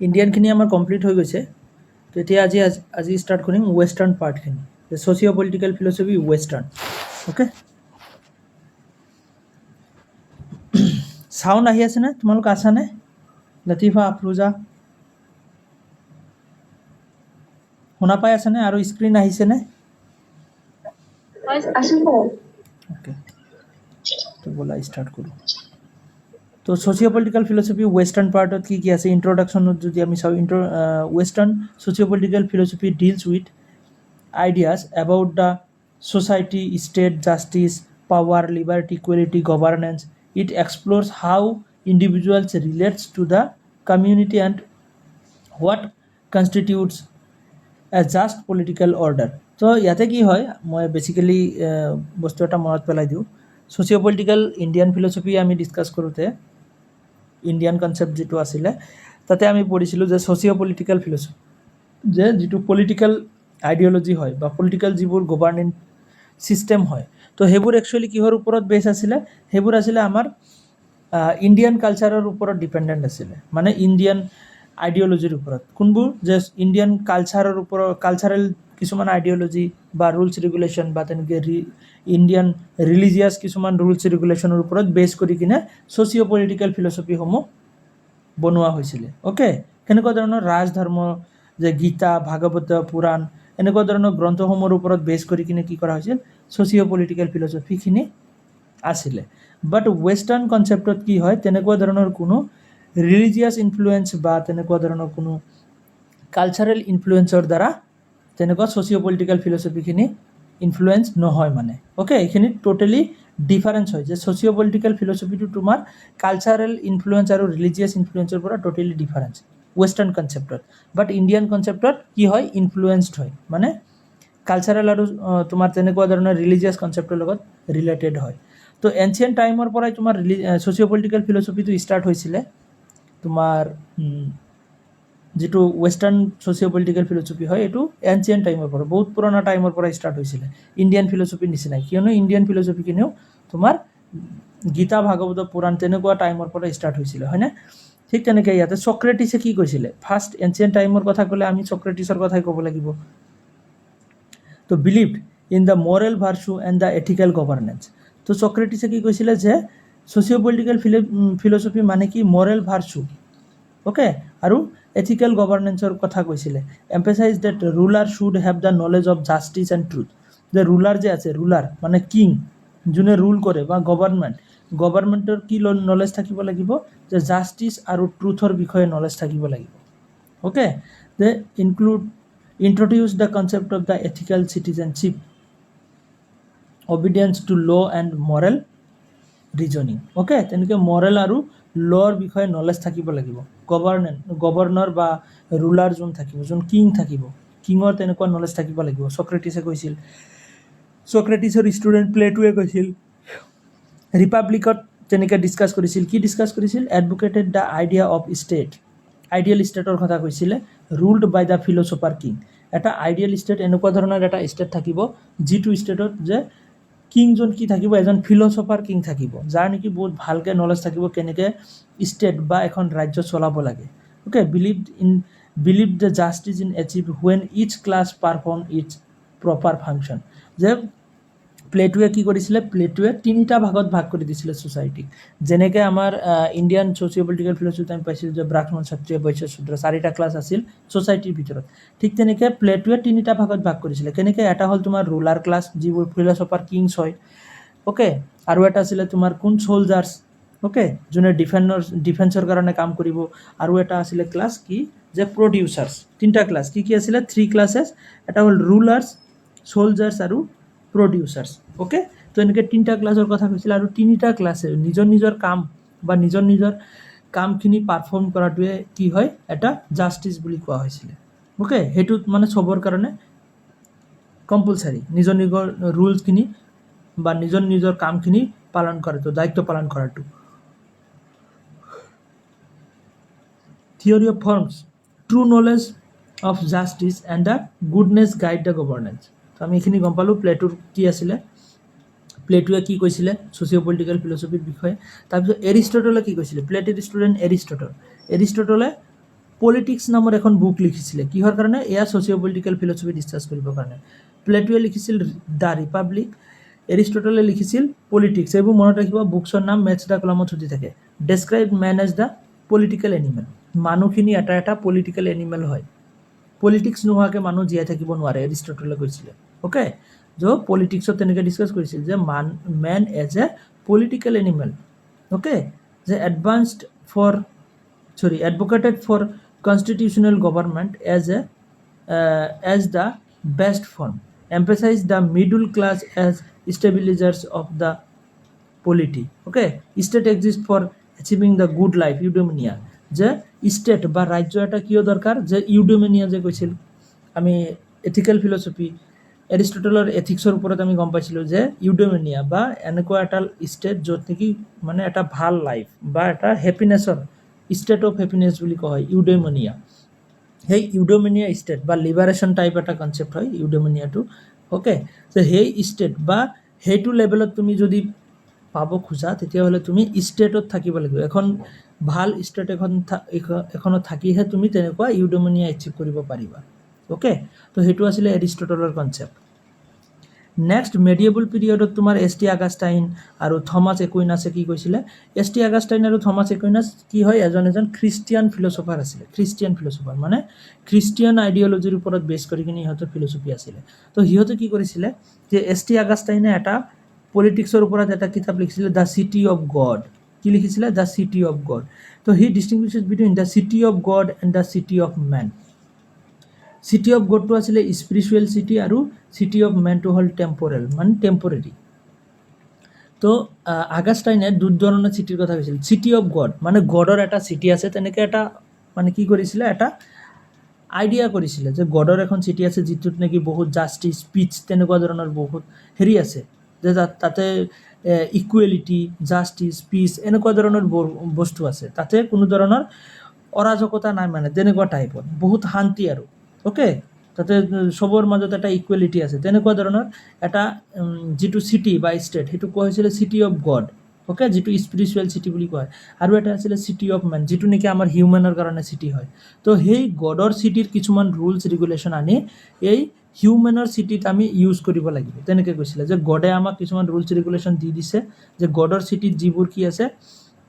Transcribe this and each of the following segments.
ইণ্ডিয়ানখিনি আমাৰ কমপ্লিট হৈ গৈছে। তো এতিয়া আজি ষ্টাৰ্ট কৰিম ৱেষ্টাৰ্ণ পাৰ্টখিনি, যে socio' political philosophy western. Okay, sound আহি আছেনে? তোমালোক আছানে? লতিফা, আফৰোজা শুনা পাই আছেনে? আৰু স্ক্ৰীণ আহিছেনে? ওকে, তো ব'লা ষ্টাৰ্ট কৰোঁ। তো ছ'চিঅ' পলিটিকেল ফিলচফি ৱেষ্টাৰ্ণ পাৰ্টত কি কি আছে? ইন্ট্ৰডাকশ্যনত যদি আমি চাওঁ, western socio' political philosophy deals with ideas about the society, state, justice, power, liberty, equality, governance. It explores how individuals relates to the community and what constitutes a just political order. তো ইয়াতে কি হয়, মই basically বস্তু এটা মনত পেলাই দিওঁ। ছ'চিঅ' পলিটিকেল ইণ্ডিয়ান ফিলচফি আমি ডিছকাছ কৰোঁতে ইণ্ডিয়ান কনচেপ্ট যিটো আছিলে, তাতে আমি পঢ়িছিলোঁ যে ছ'চিঅ' পলিটিকেল ফিলচফি, যে যিটো পলিটিকেল আইডিঅ'লজি হয় বা পলিটিকেল যিবোৰ গভাৰ্ণিং ছিষ্টেম হয়, তো সেইবোৰ একচুৱেলি কিহৰ ওপৰত বেছ আছিলে? সেইবোৰ আছিলে আমাৰ ইণ্ডিয়ান কালচাৰৰ ওপৰত ডিপেণ্ডেণ্ট আছিলে, মানে ইণ্ডিয়ান আইডিঅ'লজিৰ ওপৰত। কোনবোৰ? যে ইণ্ডিয়ান কালচাৰৰ ওপৰত, কালচাৰেল কিছুমান আইডিঅ'লজি বা ৰুলছ ৰেগুলেশ্যন বা তেনেকৈ ইণ্ডিয়ান ৰিলিজিয়াছ কিছুমান ৰুলছ ৰেগুলেশ্যনৰ ওপৰত বেছ কৰি কিনে ছ'চিঅ' পলিটিকেল ফিলচফিসমূহ বনোৱা হৈছিলে। অ'কে, কেনেকুৱা ধৰণৰ ৰাজধৰ্ম, যে গীতা, ভাগৱত, পুৰাণ, এনেকুৱা ধৰণৰ গ্ৰন্থসমূহৰ ওপৰত বেছ কৰি কিনে কি কৰা হৈছিল? ছ'চিঅ' পলিটিকেল ফিলচফিখিনি আছিলে। বাট ৱেষ্টাৰ্ণ কনচেপ্টত কি হয়, তেনেকুৱা ধৰণৰ কোনো ৰিলিজিয়াছ ইনফ্লুৱেঞ্চ বা তেনেকুৱা ধৰণৰ কোনো কালচাৰেল ইনফ্লুৱেঞ্চৰ দ্বাৰা তেনেকুৱা ছ'চিঅ' পলিটিকেল ফিলচফিখিনি ইনফ্লুৱেঞ্চ নহয় মানে। অ'কে, এইখিনি টোটেলি ডিফাৰেঞ্চ হয়, যে ছ'চিঅ' পলিটিকেল ফিলচফিটো তোমাৰ কালচাৰেল ইনফ্লুৱেঞ্চ আৰু ৰিলিজিয়াছ ইনফ্লুৱেঞ্চৰ পৰা টোটেলি ডিফাৰেঞ্চ ৱেষ্টাৰ্ণ কনচেপ্টত। বাট ইণ্ডিয়ান কনচেপ্টত কি হয়, ইনফ্লুৱেঞ্চড হয়, মানে কালচাৰেল আৰু তোমাৰ তেনেকুৱা ধৰণৰ ৰিলিজিয়াছ কনচেপ্টৰ লগত ৰিলেটেড হয়। তো এনচিয়েণ্ট টাইমৰ পৰাই তোমাৰ ছ'চিঅ' পলিটিকেল ফিলচফিটো ষ্টাৰ্ট হৈছিলে। তোমাৰ যিটো ৱেষ্টাৰ্ণ ছ'চিঅ' পলিটিকেল ফিলচফি হয়, এইটো এনচিয়েণ্ট টাইমৰ পৰা, বহুত পুৰণা টাইমৰ পৰা ষ্টাৰ্ট হৈছিলে, ইণ্ডিয়ান ফিলচফিৰ নিচিনাই। কিয়নো ইণ্ডিয়ান ফিলচফিখিনিও তোমাৰ গীতা, ভাগৱত, পুৰাণ তেনেকুৱা টাইমৰ পৰা ষ্টাৰ্ট হৈছিলে, হয়নে? ঠিক তেনেকৈ ইয়াতে চক্ৰেটিছে কি কৈছিলে? ফাৰ্ষ্ট এনচিয়েণ্ট টাইমৰ কথা ক'লে আমি চক্ৰেটিছৰ কথাই ক'ব লাগিব। তো believed in the Morrell virtue and the ethical governance. তো চক্ৰেটিছে কি কৈছিলে? যে ছ'চিঅ' পলিটিকেল ফিলচফি মানে কি? মৰেল ভাৰ্চু, অ'কে, আৰু এথিকেল গভাৰ্নেন্সৰ কথা কৈছিলে। Emphasize that ruler should have the knowledge of justice and truth. যে ৰুলাৰ যে আছে, ৰুলাৰ মানে কিং, যোনে ৰুল কৰে, বা গভাৰ্ণমেণ্টৰ কি নলেজ থাকিব লাগিব? যে জাষ্টিছ আৰু ট্ৰুথৰ বিষয়ে নলেজ থাকিব লাগিব। Okay, they introduce the concept of the ethical citizenship, obedience to law and moral reasoning. Okay, তেনেকৈ মৰেল আৰু ল'ৰ বিষয়ে নলেজ থাকিব লাগিব। গভৰ্ণৰ বা ৰুলাৰ যোন থাকিব, যোন কিং থাকিব, কিঙৰ তেনেকুৱা নলেজ থাকিব লাগিব, চক্ৰেটিছে কৈছিল। চক্ৰেটিছৰ ষ্টুডেণ্ট প্লেটোৱে কৈছিল। ৰিপাব্লিকত তেনেকৈ ডিছকাছ কৰিছিল। কি ডিছকাছ কৰিছিল? Advocated the idea of state, ideal ষ্টেটৰ কথা কৈছিলে। Ruled by the philosopher king. এটা আইডিয়েল ষ্টেট এনেকুৱা ধৰণৰ এটা ষ্টেট থাকিব, যিটো ষ্টেটত যে কিংজন কি থাকিব? এজন ফিলচফাৰ কিং থাকিব, যাৰ নেকি বহুত ভালকৈ নলেজ থাকিব কেনেকৈ ষ্টেট বা এখন ৰাজ্য চলাব লাগে। Okay, believe the justice in achieve when each class perform its proper function. যে প্লেটোৱে কি কৰিছিলে? প্লেটোৱে তিনিটা ভাগত ভাগ কৰি দিছিলে ছ'চাইটিক। যেনেকৈ আমাৰ ইণ্ডিয়ান ছ'চিঅ' পলিটিকেল ফিলচফিত আমি পাইছিলোঁ যে ব্ৰাহ্মণ, ক্ষত্ৰিয়, বৈশ্য, শূদ্ৰ, চাৰিটা ক্লাছ আছিল ছ'চাইটিৰ ভিতৰত। ঠিক তেনেকৈ প্লেটোৱে তিনিটা ভাগত ভাগ কৰিছিলে। কেনেকৈ? এটা হ'ল তোমাৰ ৰুলাৰ ক্লাছ, যিবোৰ ফিলচফাৰ কিংছ হয়। অ'কে, আৰু এটা আছিলে তোমাৰ কোন? চ'লজাৰ্ছ, অ'কে, যোনে ডিফেন্সৰ কাৰণে কাম কৰিব। আৰু এটা আছিলে ক্লাছ কি? যে প্ৰডিউচাৰ্ছ। তিনিটা ক্লাছ। কি কি আছিলে? 3 ক্লাছেছ। এটা হ'ল ৰুলাৰ্ছ, চ'লজাৰ্ছ আৰু প্ৰডিউচাৰ্ছ। অ'কে, তো এনেকৈ তিনিটা ক্লাছৰ কথা কৈছিলে। আৰু তিনিটা ক্লাছে নিজৰ নিজৰ কাম বা নিজৰ কামখিনি পাৰফৰ্ম কৰাটোৱে কি হয়? এটা জাষ্টিছ বুলি কোৱা হৈছিলে। অ'কে, সেইটোত মানে চবৰ কাৰণে কম্পালচাৰী নিজৰ ৰুলছখিনি বা নিজৰ কামখিনি পালন কৰাটো, দায়িত্ব পালন কৰাটো। Theory of forms, true knowledge of justice and the goodness guide the governance. তো আমি এইখিনি গম পালোঁ প্লেটোৰ কি আছিলে, প্লেটোৱে কি কৈছিলে ছ'চিঅ' পলিটিকেল ফিলচফিৰ বিষয়ে। তাৰপিছত এৰিষ্টটলে কি কৈছিলে? প্লেটোৰ ষ্টুডেণ্ট এৰিষ্টটলে পলিটিক্স নামৰ এখন বুক লিখিছিলে কিহৰ কাৰণে এয়া ছ'চিঅ' পলিটিকেল ফিলচফি ডিছকাছ কৰিবৰ কাৰণে প্লেটোৱে লিখিছিল দ্য ৰিপাব্লিক এৰিষ্টটলে লিখিছিল পলিটিক্স এইবোৰ মনত ৰাখিব বুকছৰ নাম মেথছ দ্য কলমত সুধি থাকে describe man as the political animal মানুহখিনি এটা পলিটিকেল এনিমেল হয় পলিটিক্স নোহোৱাকৈ মানুহ জীয়াই থাকিব নোৱাৰে এৰিষ্টটলে কৈছিলে অ'কে য' পলিটিক্সত তেনেকৈ ডিছকাছ কৰিছিল যে man as a political animal okay যে advocated for constitutional government as the best form, emphasized the middle class as stabilizers of the polity. Okay, state exists for achieving the good life, eudaimonia. যে state বা ৰাজ্য এটা কিয় দৰকাৰ যে ইউডোমিনিয়া যে কৈছিল আমি এথিকেল ফিলচফি এৰিষ্টটলৰ এথিক্সৰ ওপৰত আমি গম পাইছিলোঁ যে ইউডোমিনিয়া বা এনেকুৱা এটা ষ্টেট য'ত নেকি মানে এটা ভাল লাইফ বা এটা হেপিনেছৰ ষ্টেট অফ হেপিনেছ বুলি কোৱা হয় ইউডোমিনিয়া সেই ইউডোমিনিয়া ষ্টেট বা লিবাৰেশ্যন টাইপ এটা কনচেপ্ট হয় ইউডোমিনিয়াটো অ'কে যে সেই ষ্টেট বা সেইটো লেভেলত তুমি যদি পাব খোজা তেতিয়াহ'লে তুমি ষ্টেটত থাকিব লাগিব এখন ভাল ষ্টেট এখনত থাকিহে তুমি তেনেকুৱা ইউডোমিনিয়া এচিভ কৰিব পাৰিবা অ'কে তো সেইটো আছিলে এৰিষ্টটলৰ কনচেপ্ট নেক্সট মেডিয়েবল পিৰিয়ডত তোমাৰ এছ.টি. আগাষ্টাইন আৰু থমাছ একুইনাছে কি কৈছিলে এছ.টি. আগাষ্টাইন আৰু থমাছ একুইনাছ কি হয় এজন খ্ৰীষ্টিয়ান ফিলচফাৰ আছিলে খ্ৰীষ্টিয়ান ফিলচফাৰ মানে খ্ৰীষ্টিয়ান আইডিঅলজিৰ ওপৰত বেছ কৰি কিনে সিহঁতৰ ফিলচফি আছিলে তো সিহঁতে কি কৰিছিলে যে এছ.টি. আগাষ্টাইনে এটা পলিটিক্সৰ ওপৰত এটা কিতাপ লিখিছিলে দ্য চিটি অফ গড কি লিখিছিলে দ্য চিটি অফ গড তো he distinguishes between the city of God and the city of men city of গডটো আছিলে স্পিৰিচুৱেল চিটি আৰু চিটি অফ মেনটো হ'ল টেম্পৰেল মানে টেম্পৰেৰী তো আগাষ্টাইনে দুধৰণৰ চিটিৰ কথা কৈছিল চিটি অফ গড মানে গডৰ এটা চিটি আছে তেনেকৈ এটা মানে কি কৰিছিলে এটা আইডিয়া কৰিছিলে যে গডৰ এখন চিটি আছে যিটোত নেকি বহুত জাষ্টিছ পিচ তেনেকুৱা ধৰণৰ বহুত হেৰি আছে যে তাতে ইকুৱেলিটি জাষ্টিছ পিচ এনেকুৱা ধৰণৰ বস্তু আছে তাতে কোনো ধৰণৰ অৰাজকতা নাই মানে তেনেকুৱা টাইপৰ বহুত শান্তি আৰু অ'কে তাতে চবৰ মাজত এটা ইকুৱেলিটি আছে তেনেকুৱা ধৰণৰ এটা যিটো চিটি বা ষ্টেট সেইটো কোৱা হৈছিলে চিটি অফ গড অ'কে যিটো স্পিৰিচুৱেল চিটি বুলি কয় আৰু এটা আছিলে চিটি অফ মেন যিটো নেকি আমাৰ হিউমেনৰ কাৰণে চিটি হয় তো সেই গডৰ চিটিৰ কিছুমান ৰুলছ ৰেগুলেশ্যন আনি এই হিউমেনৰ চিটিত আমি ইউজ কৰিব লাগিব তেনেকৈ কৈছিলে যে গডে আমাক কিছুমান ৰুলছ ৰেগুলেশ্যন দি দিছে যে গডৰ চিটিত যিবোৰ কি আছে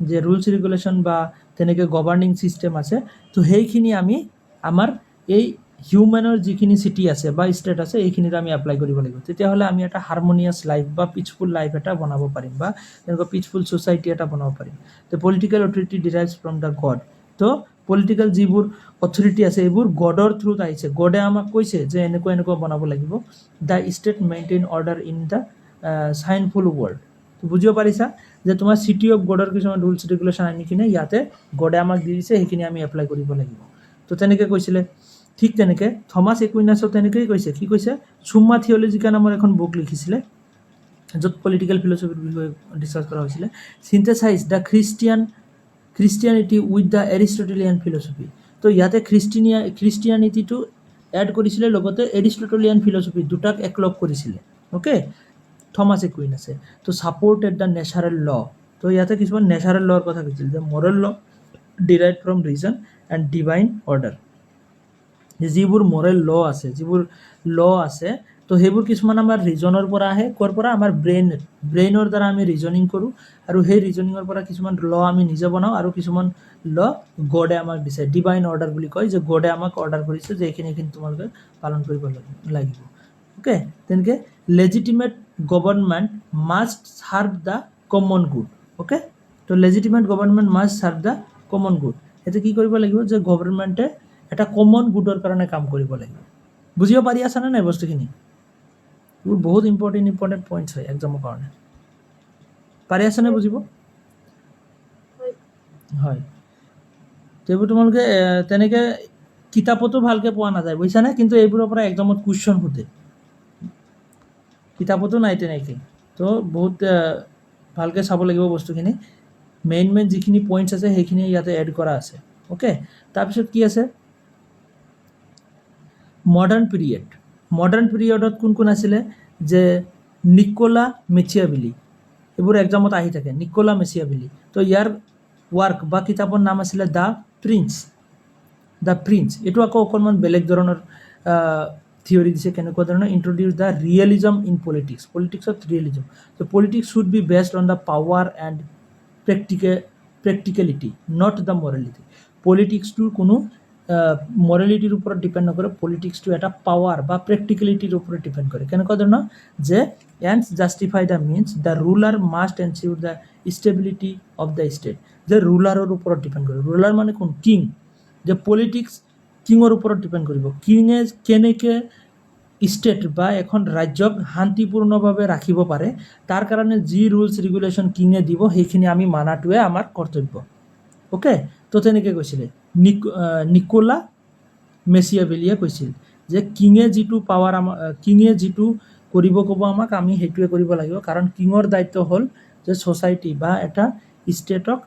যে ৰুলছ ৰেগুলেশ্যন বা তেনেকৈ গভাৰ্ণিং ছিষ্টেম আছে তো সেইখিনি আমি আমাৰ এই হিউমেনৰ যিখিনি চিটি আছে বা ষ্টেট আছে এইখিনিত আমি এপ্লাই কৰিব লাগিব তেতিয়াহ'লে আমি এটা হাৰমনিয়াছ লাইফ বা পিচফুল লাইফ এটা বনাব পাৰিম বা তেনেকুৱা পিচফুল ছ'চাইটি এটা বনাব পাৰিম তো political authority derives from the God তো পলিটিকেল যিবোৰ অথৰিটি আছে এইবোৰ গডৰ থ্ৰুত আহিছে গডে আমাক কৈছে যে এনেকুৱা বনাব লাগিব the state maintain order in the sinful world তো বুজিব পাৰিছা যে তোমাৰ চিটি অফ গডৰ কিছুমান ৰুলছ ৰেগুলেশ্যন আনি কিনে ইয়াতে গডে আমাক দি দিছে সেইখিনি আমি এপ্লাই কৰিব লাগিব তো তেনেকৈ কৈছিলে ঠিক তেনেকৈ থমাছ একুইনাছেও তেনেকৈয়ে কৈছে কি কৈছে চুম্মা থিঅলজিকা নামৰ এখন বুক লিখিছিলে য'ত পলিটিকেল ফিলচফিৰ বিষয়ে ডিছকাছ কৰা হৈছিলে synthesize the Christianity with the Aristotelian philosophy তো ইয়াতে খ্ৰীষ্টিয়ানিটিটো এড কৰিছিলে লগতে এৰিষ্টটলিয়ান ফিলচফি দুটাক একলগ কৰিছিলে অ'কে থমাছ একুইনাছে তো ছাপৰ্টেড দ্য নেচাৰেল ল তো ইয়াতে কিছুমান নেচাৰেল লৰ কথা কৈছিল যে moral law derive from reason and divine order যিবোৰ মৰেল ল আছে তো সেইবোৰ কিছুমান আমাৰ ৰিজনৰ পৰা আহে ক'ৰ পৰা আমাৰ ব্ৰেইনৰ দ্বাৰা আমি ৰিজনিং কৰোঁ আৰু সেই ৰিজনিঙৰ পৰা কিছুমান ল আমি নিজে বনাওঁ আৰু কিছুমান ল গডে আমাক দিছে ডিভাইন অৰ্ডাৰ বুলি কয় যে গডে আমাক অৰ্ডাৰ কৰিছে যে এইখিনি তোমালোকে পালন কৰিব লাগিব অ'কে তেনেকৈ legitimate government must serve the common good okay তো legitimate government must serve the common good এতিয়া কি কৰিব লাগিব যে গভৰ্ণমেণ্টে এটা কমন গুডৰ কাৰণে কাম কৰিব লাগিব বুজিব পাৰি আছানে নাই বস্তুখিনি এইবোৰ বহুত ইম্পৰ্টেণ্ট পইণ্টছ হয় এক্সামৰ কাৰণে পাৰি আছেনে বুজিব হয় তো এইবোৰ তোমালোকে তেনেকৈ কিতাপতো ভালকৈ পোৱা নাযায় বুজিছানে কিন্তু এইবোৰৰ পৰা এক্সামত কুৱেশ্যন সোধে কিতাপতো নাই তেনেকৈ তো বহুত ভালকৈ চাব লাগিব বস্তুখিনি মেইন যিখিনি পইণ্টছ আছে সেইখিনি ইয়াতে এড কৰা আছে অ'কে তাৰপিছত কি আছে মডাৰ্ণ পিৰিয়ডত কোন আছিলে যে নিকোলা মেচিয়াভেলি এইবোৰ এক্সামত আহি থাকে নিকোলা মেচিয়াভেলি তো ইয়াৰ ৱাৰ্ক বা কিতাপৰ নাম আছিলে দ্য দ্য প্ৰিন্স, এইটো আকৌ অকণমান বেলেগ ধৰণৰ থিয়ৰি দিছে, কেনেকুৱা ধৰণৰ introduce the realism in politics, পলিটিক্সত ৰিয়েলিজম, ত' politics should be based on the power and practicality, not the morality. পলিটিক্সটোৰ কোনো মৰেলিটিৰ ওপৰত ডিপেণ্ড নকৰে, পলিটিক্সটো এটা পাৱাৰ বা প্ৰেক্টিকেলিটিৰ ওপৰত ডিপেণ্ড কৰে। কেনেকুৱা ধৰণৰ, যে ends justify the means, the ruler must ensure the stability of the state, যে ৰুলাৰৰ ওপৰত ডিপেণ্ড কৰে। ৰুলাৰ মানে কোন, কিং, যে পলিটিক্স কিঙৰ ওপৰত ডিপেণ্ড কৰিব, কিঙে কেনেকৈ ষ্টেট বা এখন ৰাজ্যক শান্তিপূৰ্ণভাৱে ৰাখিব পাৰে, তাৰ কাৰণে যি ৰুলছ ৰেগুলেশ্যন কিঙে দিব সেইখিনি আমি মানাটোৱে আমাৰ কৰ্তব্য। অ'কে, তো তেনেকৈ কৈছিলে নিকোলা মেচিয়াভেলিয়ে কৈছিল যে কিঙে যিটো পাৱাৰ কিঙে যিটো কৰিব ক'ব আমাক, আমি সেইটোৱে কৰিব লাগিব, কাৰণ কিঙৰ দায়িত্ব হ'ল যে ছ'চাইটি বা এটা ষ্টেটক,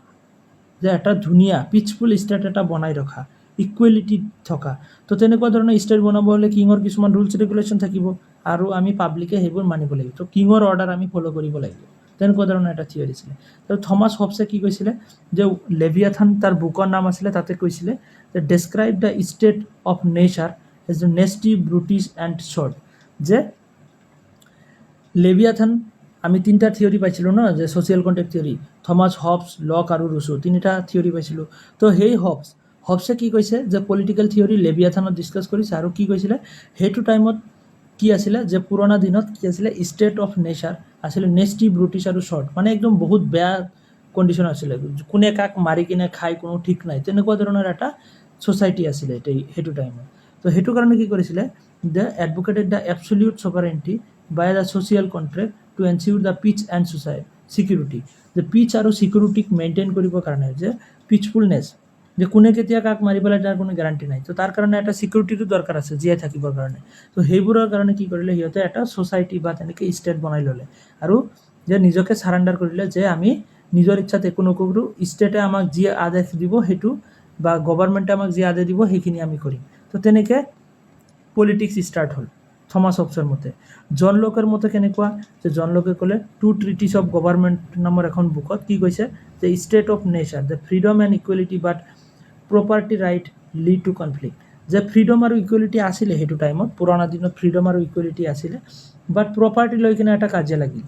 যে এটা ধুনীয়া পিচফুল ষ্টেট এটা বনাই ৰখা, ইকুৱেলিটি থকা। তো তেনেকুৱা ধৰণৰ ষ্টেট বনাব হ'লে কিঙৰ কিছুমান ৰুলছ ৰেগুলেশ্যন থাকিব, আৰু আমি পাব্লিকে সেইবোৰ মানিব লাগিব। তো কিঙৰ অৰ্ডাৰ আমি ফ'ল' কৰিব লাগিব, তেনেকুৱা ধৰণৰ এটা থিয়ৰি আছিলে। তো থমাছ হবছে কি কৈছিলে, যে লেভিয়াথান তাৰ বুকৰ নাম আছিলে, তাতে কৈছিলে যে describe the state of nature as the nasty, brutish and short, যে লেভিয়াথান আমি তিনিটা থিয়ৰি পাইছিলোঁ ন, যে social contract theory, Thomas Hobbes, Locke আৰু ৰুছো, তিনিটা থিয়ৰি পাইছিলোঁ। তো সেই হবছে কি কৈছে, যে পলিটিকেল থিয়ৰি লেভিয়াথানত ডিছকাছ কৰিছে, আৰু কি কৈছিলে সেইটো টাইমত কি আছিলে, যে পুৰণা দিনত কি আছিলে, ষ্টেট অফ নেচাৰ আছিলে নেষ্টি, ব্ৰুটিছ আৰু শ্বৰ্ট, মানে একদম বহুত বেয়া কণ্ডিশ্যন আছিলে, কোনে কাক মাৰি কিনে খাই কোনো ঠিক নাই, তেনেকুৱা ধৰণৰ এটা ছ'চাইটি আছিলে সেইটো টাইমত। তো সেইটো কাৰণে কি কৰিছিলে, the advocated the absolute sovereignty by the social contract to ensure the peace and security, যে পিচ আৰু চিকিউৰিটিক মেইনটেইন কৰিবৰ কাৰণে, যে পিচফুলনেছ, যে কোনে কেতিয়া কাক মাৰি পেলাই তাৰ কোনো গেৰাণ্টি নাই, তো তাৰ কাৰণে এটা চিকিউৰিটিটো দৰকাৰ আছে জীয়াই থাকিবৰ কাৰণে। তো সেইবোৰৰ কাৰণে কি কৰিলে, সিহঁতে এটা ছ'চাইটি বা তেনেকৈ ষ্টেট বনাই ল'লে, আৰু যে নিজকে চাৰেণ্ডাৰ কৰিলে, যে আমি নিজৰ ইচ্ছাত একো নকৰোঁ, ষ্টেটে আমাক যি আদেশ দিব সেইটো, বা গভৰ্ণমেণ্টে আমাক যি আদেশ দিব সেইখিনি আমি কৰিম। তো তেনেকৈ পলিটিক্স ষ্টাৰ্ট হ'ল থমাছ হবছৰ মতে। জন লকৰ মতে কেনেকুৱা, যে জন লকে ক'লে টু ট্ৰিটিছ অফ গভৰ্ণমেণ্ট নামৰ এখন বুকত কি কৈছে, যে state of nature, the freedom and equality but property right lead to conflict, যে ফ্ৰীডম আৰু ইকুৱেলিটি আছিলে সেইটো টাইমত, পুৰণা দিনত ফ্ৰীডম আৰু ইকুৱেলিটি আছিলে, বাট প্ৰপাৰ্টি লৈ কিনে এটা কাজিয়া লাগিল।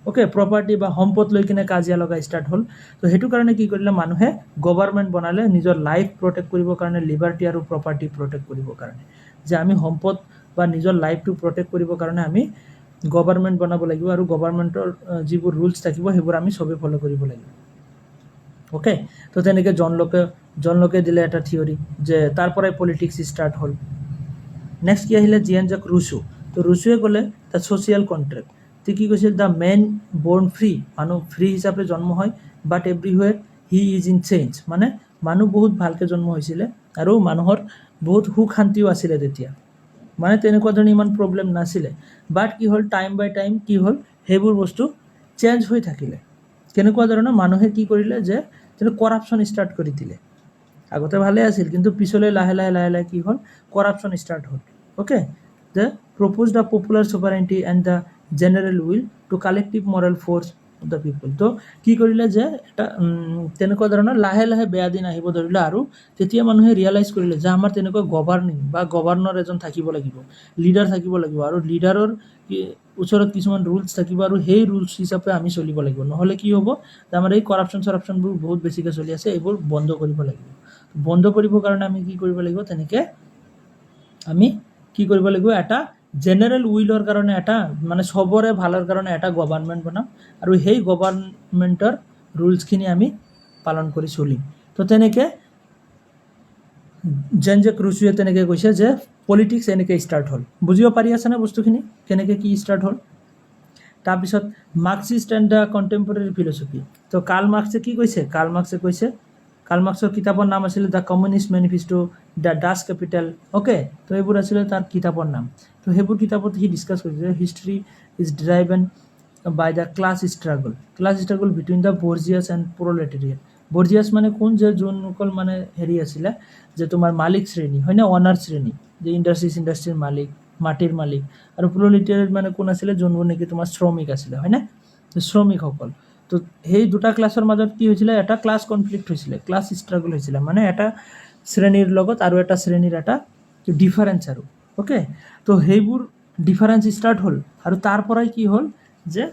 অ'কে, প্ৰপাৰ্টি বা সম্পদ লৈ কিনে কাজিয়া লগা ষ্টাৰ্ট হ'ল। তো সেইটো কাৰণে কি কৰিলে, মানুহে গভৰ্ণমেণ্ট বনালে নিজৰ লাইফ প্ৰটেক্ট কৰিবৰ কাৰণে, লিবাৰ্টি আৰু প্ৰপাৰ্টি প্ৰটেক্ট কৰিবৰ কাৰণে, যে আমি সম্পদ বা নিজৰ লাইফটো প্ৰটেক্ট কৰিবৰ কাৰণে আমি গভৰ্ণমেণ্ট বনাব লাগিব, আৰু গভৰ্ণমেণ্টৰ যিবোৰ ৰুলছ থাকিব সেইবোৰ আমি চবেই ফ'ল' কৰিব লাগিব। অ'কে, তো তেনেকৈ জন লকে দিলে এটা থিয়ৰি, যে তাৰ পৰাই পলিটিক্স ষ্টাৰ্ট হ'ল। নেক্সট কি আহিলে, জীন জাক ৰুছো। তো ৰুছোৱে ক'লে দ্য ছ'চিয়েল কণ্ট্ৰেক্ট, তো কি কৈছিল, দ্য মেন বৰ্ণ ফ্ৰী, মানুহ ফ্ৰী হিচাপে জন্ম হয়, বাট এভৰিৱেৰ হি ইজ ইন চেঞ্জ, মানে মানুহ বহুত ভালকৈ জন্ম হৈছিলে, আৰু মানুহৰ বহুত সুখ শান্তিও আছিলে তেতিয়া, মানে তেনেকুৱা ধৰণৰ ইমান প্ৰব্লেম নাছিলে। বাট কি হ'ল, টাইম বাই টাইম কি হ'ল, সেইবোৰ বস্তু চেঞ্জ হৈ থাকিলে। কেনেকুৱা ধৰণৰ, মানুহে কি কৰিলে, যে কৰাপশ্যন ষ্টাৰ্ট কৰি দিলে। আগতে ভালে আছিল, কিন্তু পিছলৈ লাহে লাহে কি হ'ল, কৰাপশ্যন ষ্টাৰ্ট হ'ল। Okay, the propose the popular sovereignty and the general will to collective moral force of the people. তো কি কৰিলে, যে এটা তেনেকুৱা ধৰণৰ লাহে লাহে বেয়া দিন আহিব ধৰিলে, আৰু তেতিয়া মানুহে ৰিয়েলাইজ কৰিলে যে আমাৰ তেনেকুৱা গভৰ্ণিং বা গভৰ্ণৰ এজন থাকিব লাগিব, লিডাৰ থাকিব লাগিব, আৰু লিডাৰৰ ওচৰত কিছুমান ৰুলছ থাকিব, আৰু সেই ৰুলছ হিচাপে আমি চলিব লাগিব, নহ'লে কি হ'ব, যে আমাৰ এই কৰাপশ্যনবোৰ বহুত বেছিকৈ চলি আছে, এইবোৰ বন্ধ কৰিব লাগিব। বন্ধ কৰিবৰ কাৰণে আমি কি কৰিব লাগিব, তেনেকৈ আমি কি কৰিব লাগিব, এটা জেনেৰেল উইলৰ কাৰণে, এটা মানে চবৰে ভালৰ কাৰণে এটা গভৰ্ণমেণ্ট বনাম, আৰু সেই গভৰ্ণমেণ্টৰ ৰুলছখিনি আমি পালন কৰি চলিম। তো তেনেকৈ জীন জাক ৰুছোৱে তেনেকৈ কৈছে, যে পলিটিক্স এনেকৈ ষ্টাৰ্ট হ'ল। বুজিব পাৰি আছেনে বস্তুখিনি, কেনেকৈ কি ষ্টাৰ্ট হ'ল। তাৰপিছত Marxist and the contemporary philosophy. তো কাৰ্ল মাৰ্কছে কি কৈছে, কাৰ্ল মাৰ্কছৰ কিতাপৰ নাম আছিলে the communist manifesto, the Das Kapital. Okay, তো এইবোৰ আছিলে তাৰ কিতাপৰ নাম। তো সেইবোৰ কিতাপত সি ডিছকাছ কৰিছে, history is driven by the class struggle between the bourgeoisie and proletariat. Bourgeoisie মানে কোন, যে যোনসকল মানে হেৰি আছিলে, যে তোমাৰ মালিক শ্ৰেণী হয় নে, অনাৰ শ্ৰেণী, যে ইণ্ডাষ্ট্ৰীৰ মালিক, মাটিৰ মালিক, আৰু প্ৰলেটেৰিয়েট মানে কোন আছিলে, যোনবোৰ নেকি তোমাৰ শ্ৰমিক আছিলে, হয়নে, শ্ৰমিকসকল। তো সেই দুটা ক্লাছৰ মাজত কি হৈছিলে, এটা ক্লাছ কনফ্লিক্ট হৈছিলে, ক্লাছ ষ্ট্ৰাগল হৈছিলে, মানে এটা শ্ৰেণীৰ লগত আৰু এটা শ্ৰেণীৰ এটা ডিফাৰেঞ্চ আৰু ওকে তো সেইবোৰ ডিফাৰেঞ্চ ষ্টাৰ্ট হ'ল আৰু তাৰ পৰাই কি হ'ল যে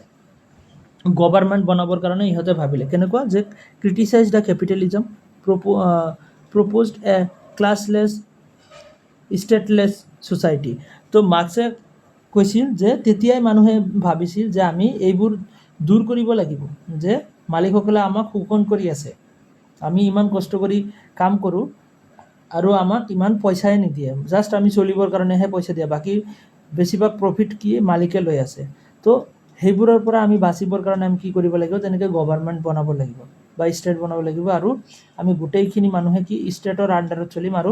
গভৰ্ণমেণ্ট বনাবৰ কাৰণে ইহঁতে ভাবিলে কেনেকুৱা যে criticise the capitalism প্ৰপ'জড A ক্লাছলেছ ষ্টেটলেছ society তো মাৰ্ক্সে কৈছিল যে তেতিয়াই মানুহে ভাবিছিল যে আমি এইবোৰ দূৰ কৰিব লাগিব যে মালিকসকলে আমাক শোষণ কৰি আছে আমি ইমান কষ্ট কৰি কাম কৰোঁ আৰু আমাক ইমান পইচাই নিদিয়ে জাষ্ট আমি চলিবৰ কাৰণেহে পইচা দিয়ে বাকী বেছিভাগ প্ৰফিট কি মালিকে লৈ আছে তো সেইবোৰৰ পৰা আমি বাচিবৰ কাৰণে আমি কি কৰিব লাগিব তেনেকৈ গভৰ্ণমেণ্ট বনাব লাগিব বা ষ্টেট বনাব লাগিব আৰু আমি গোটেইখিনি মানুহে কি ষ্টেটৰ আণ্ডাৰত চলিম আৰু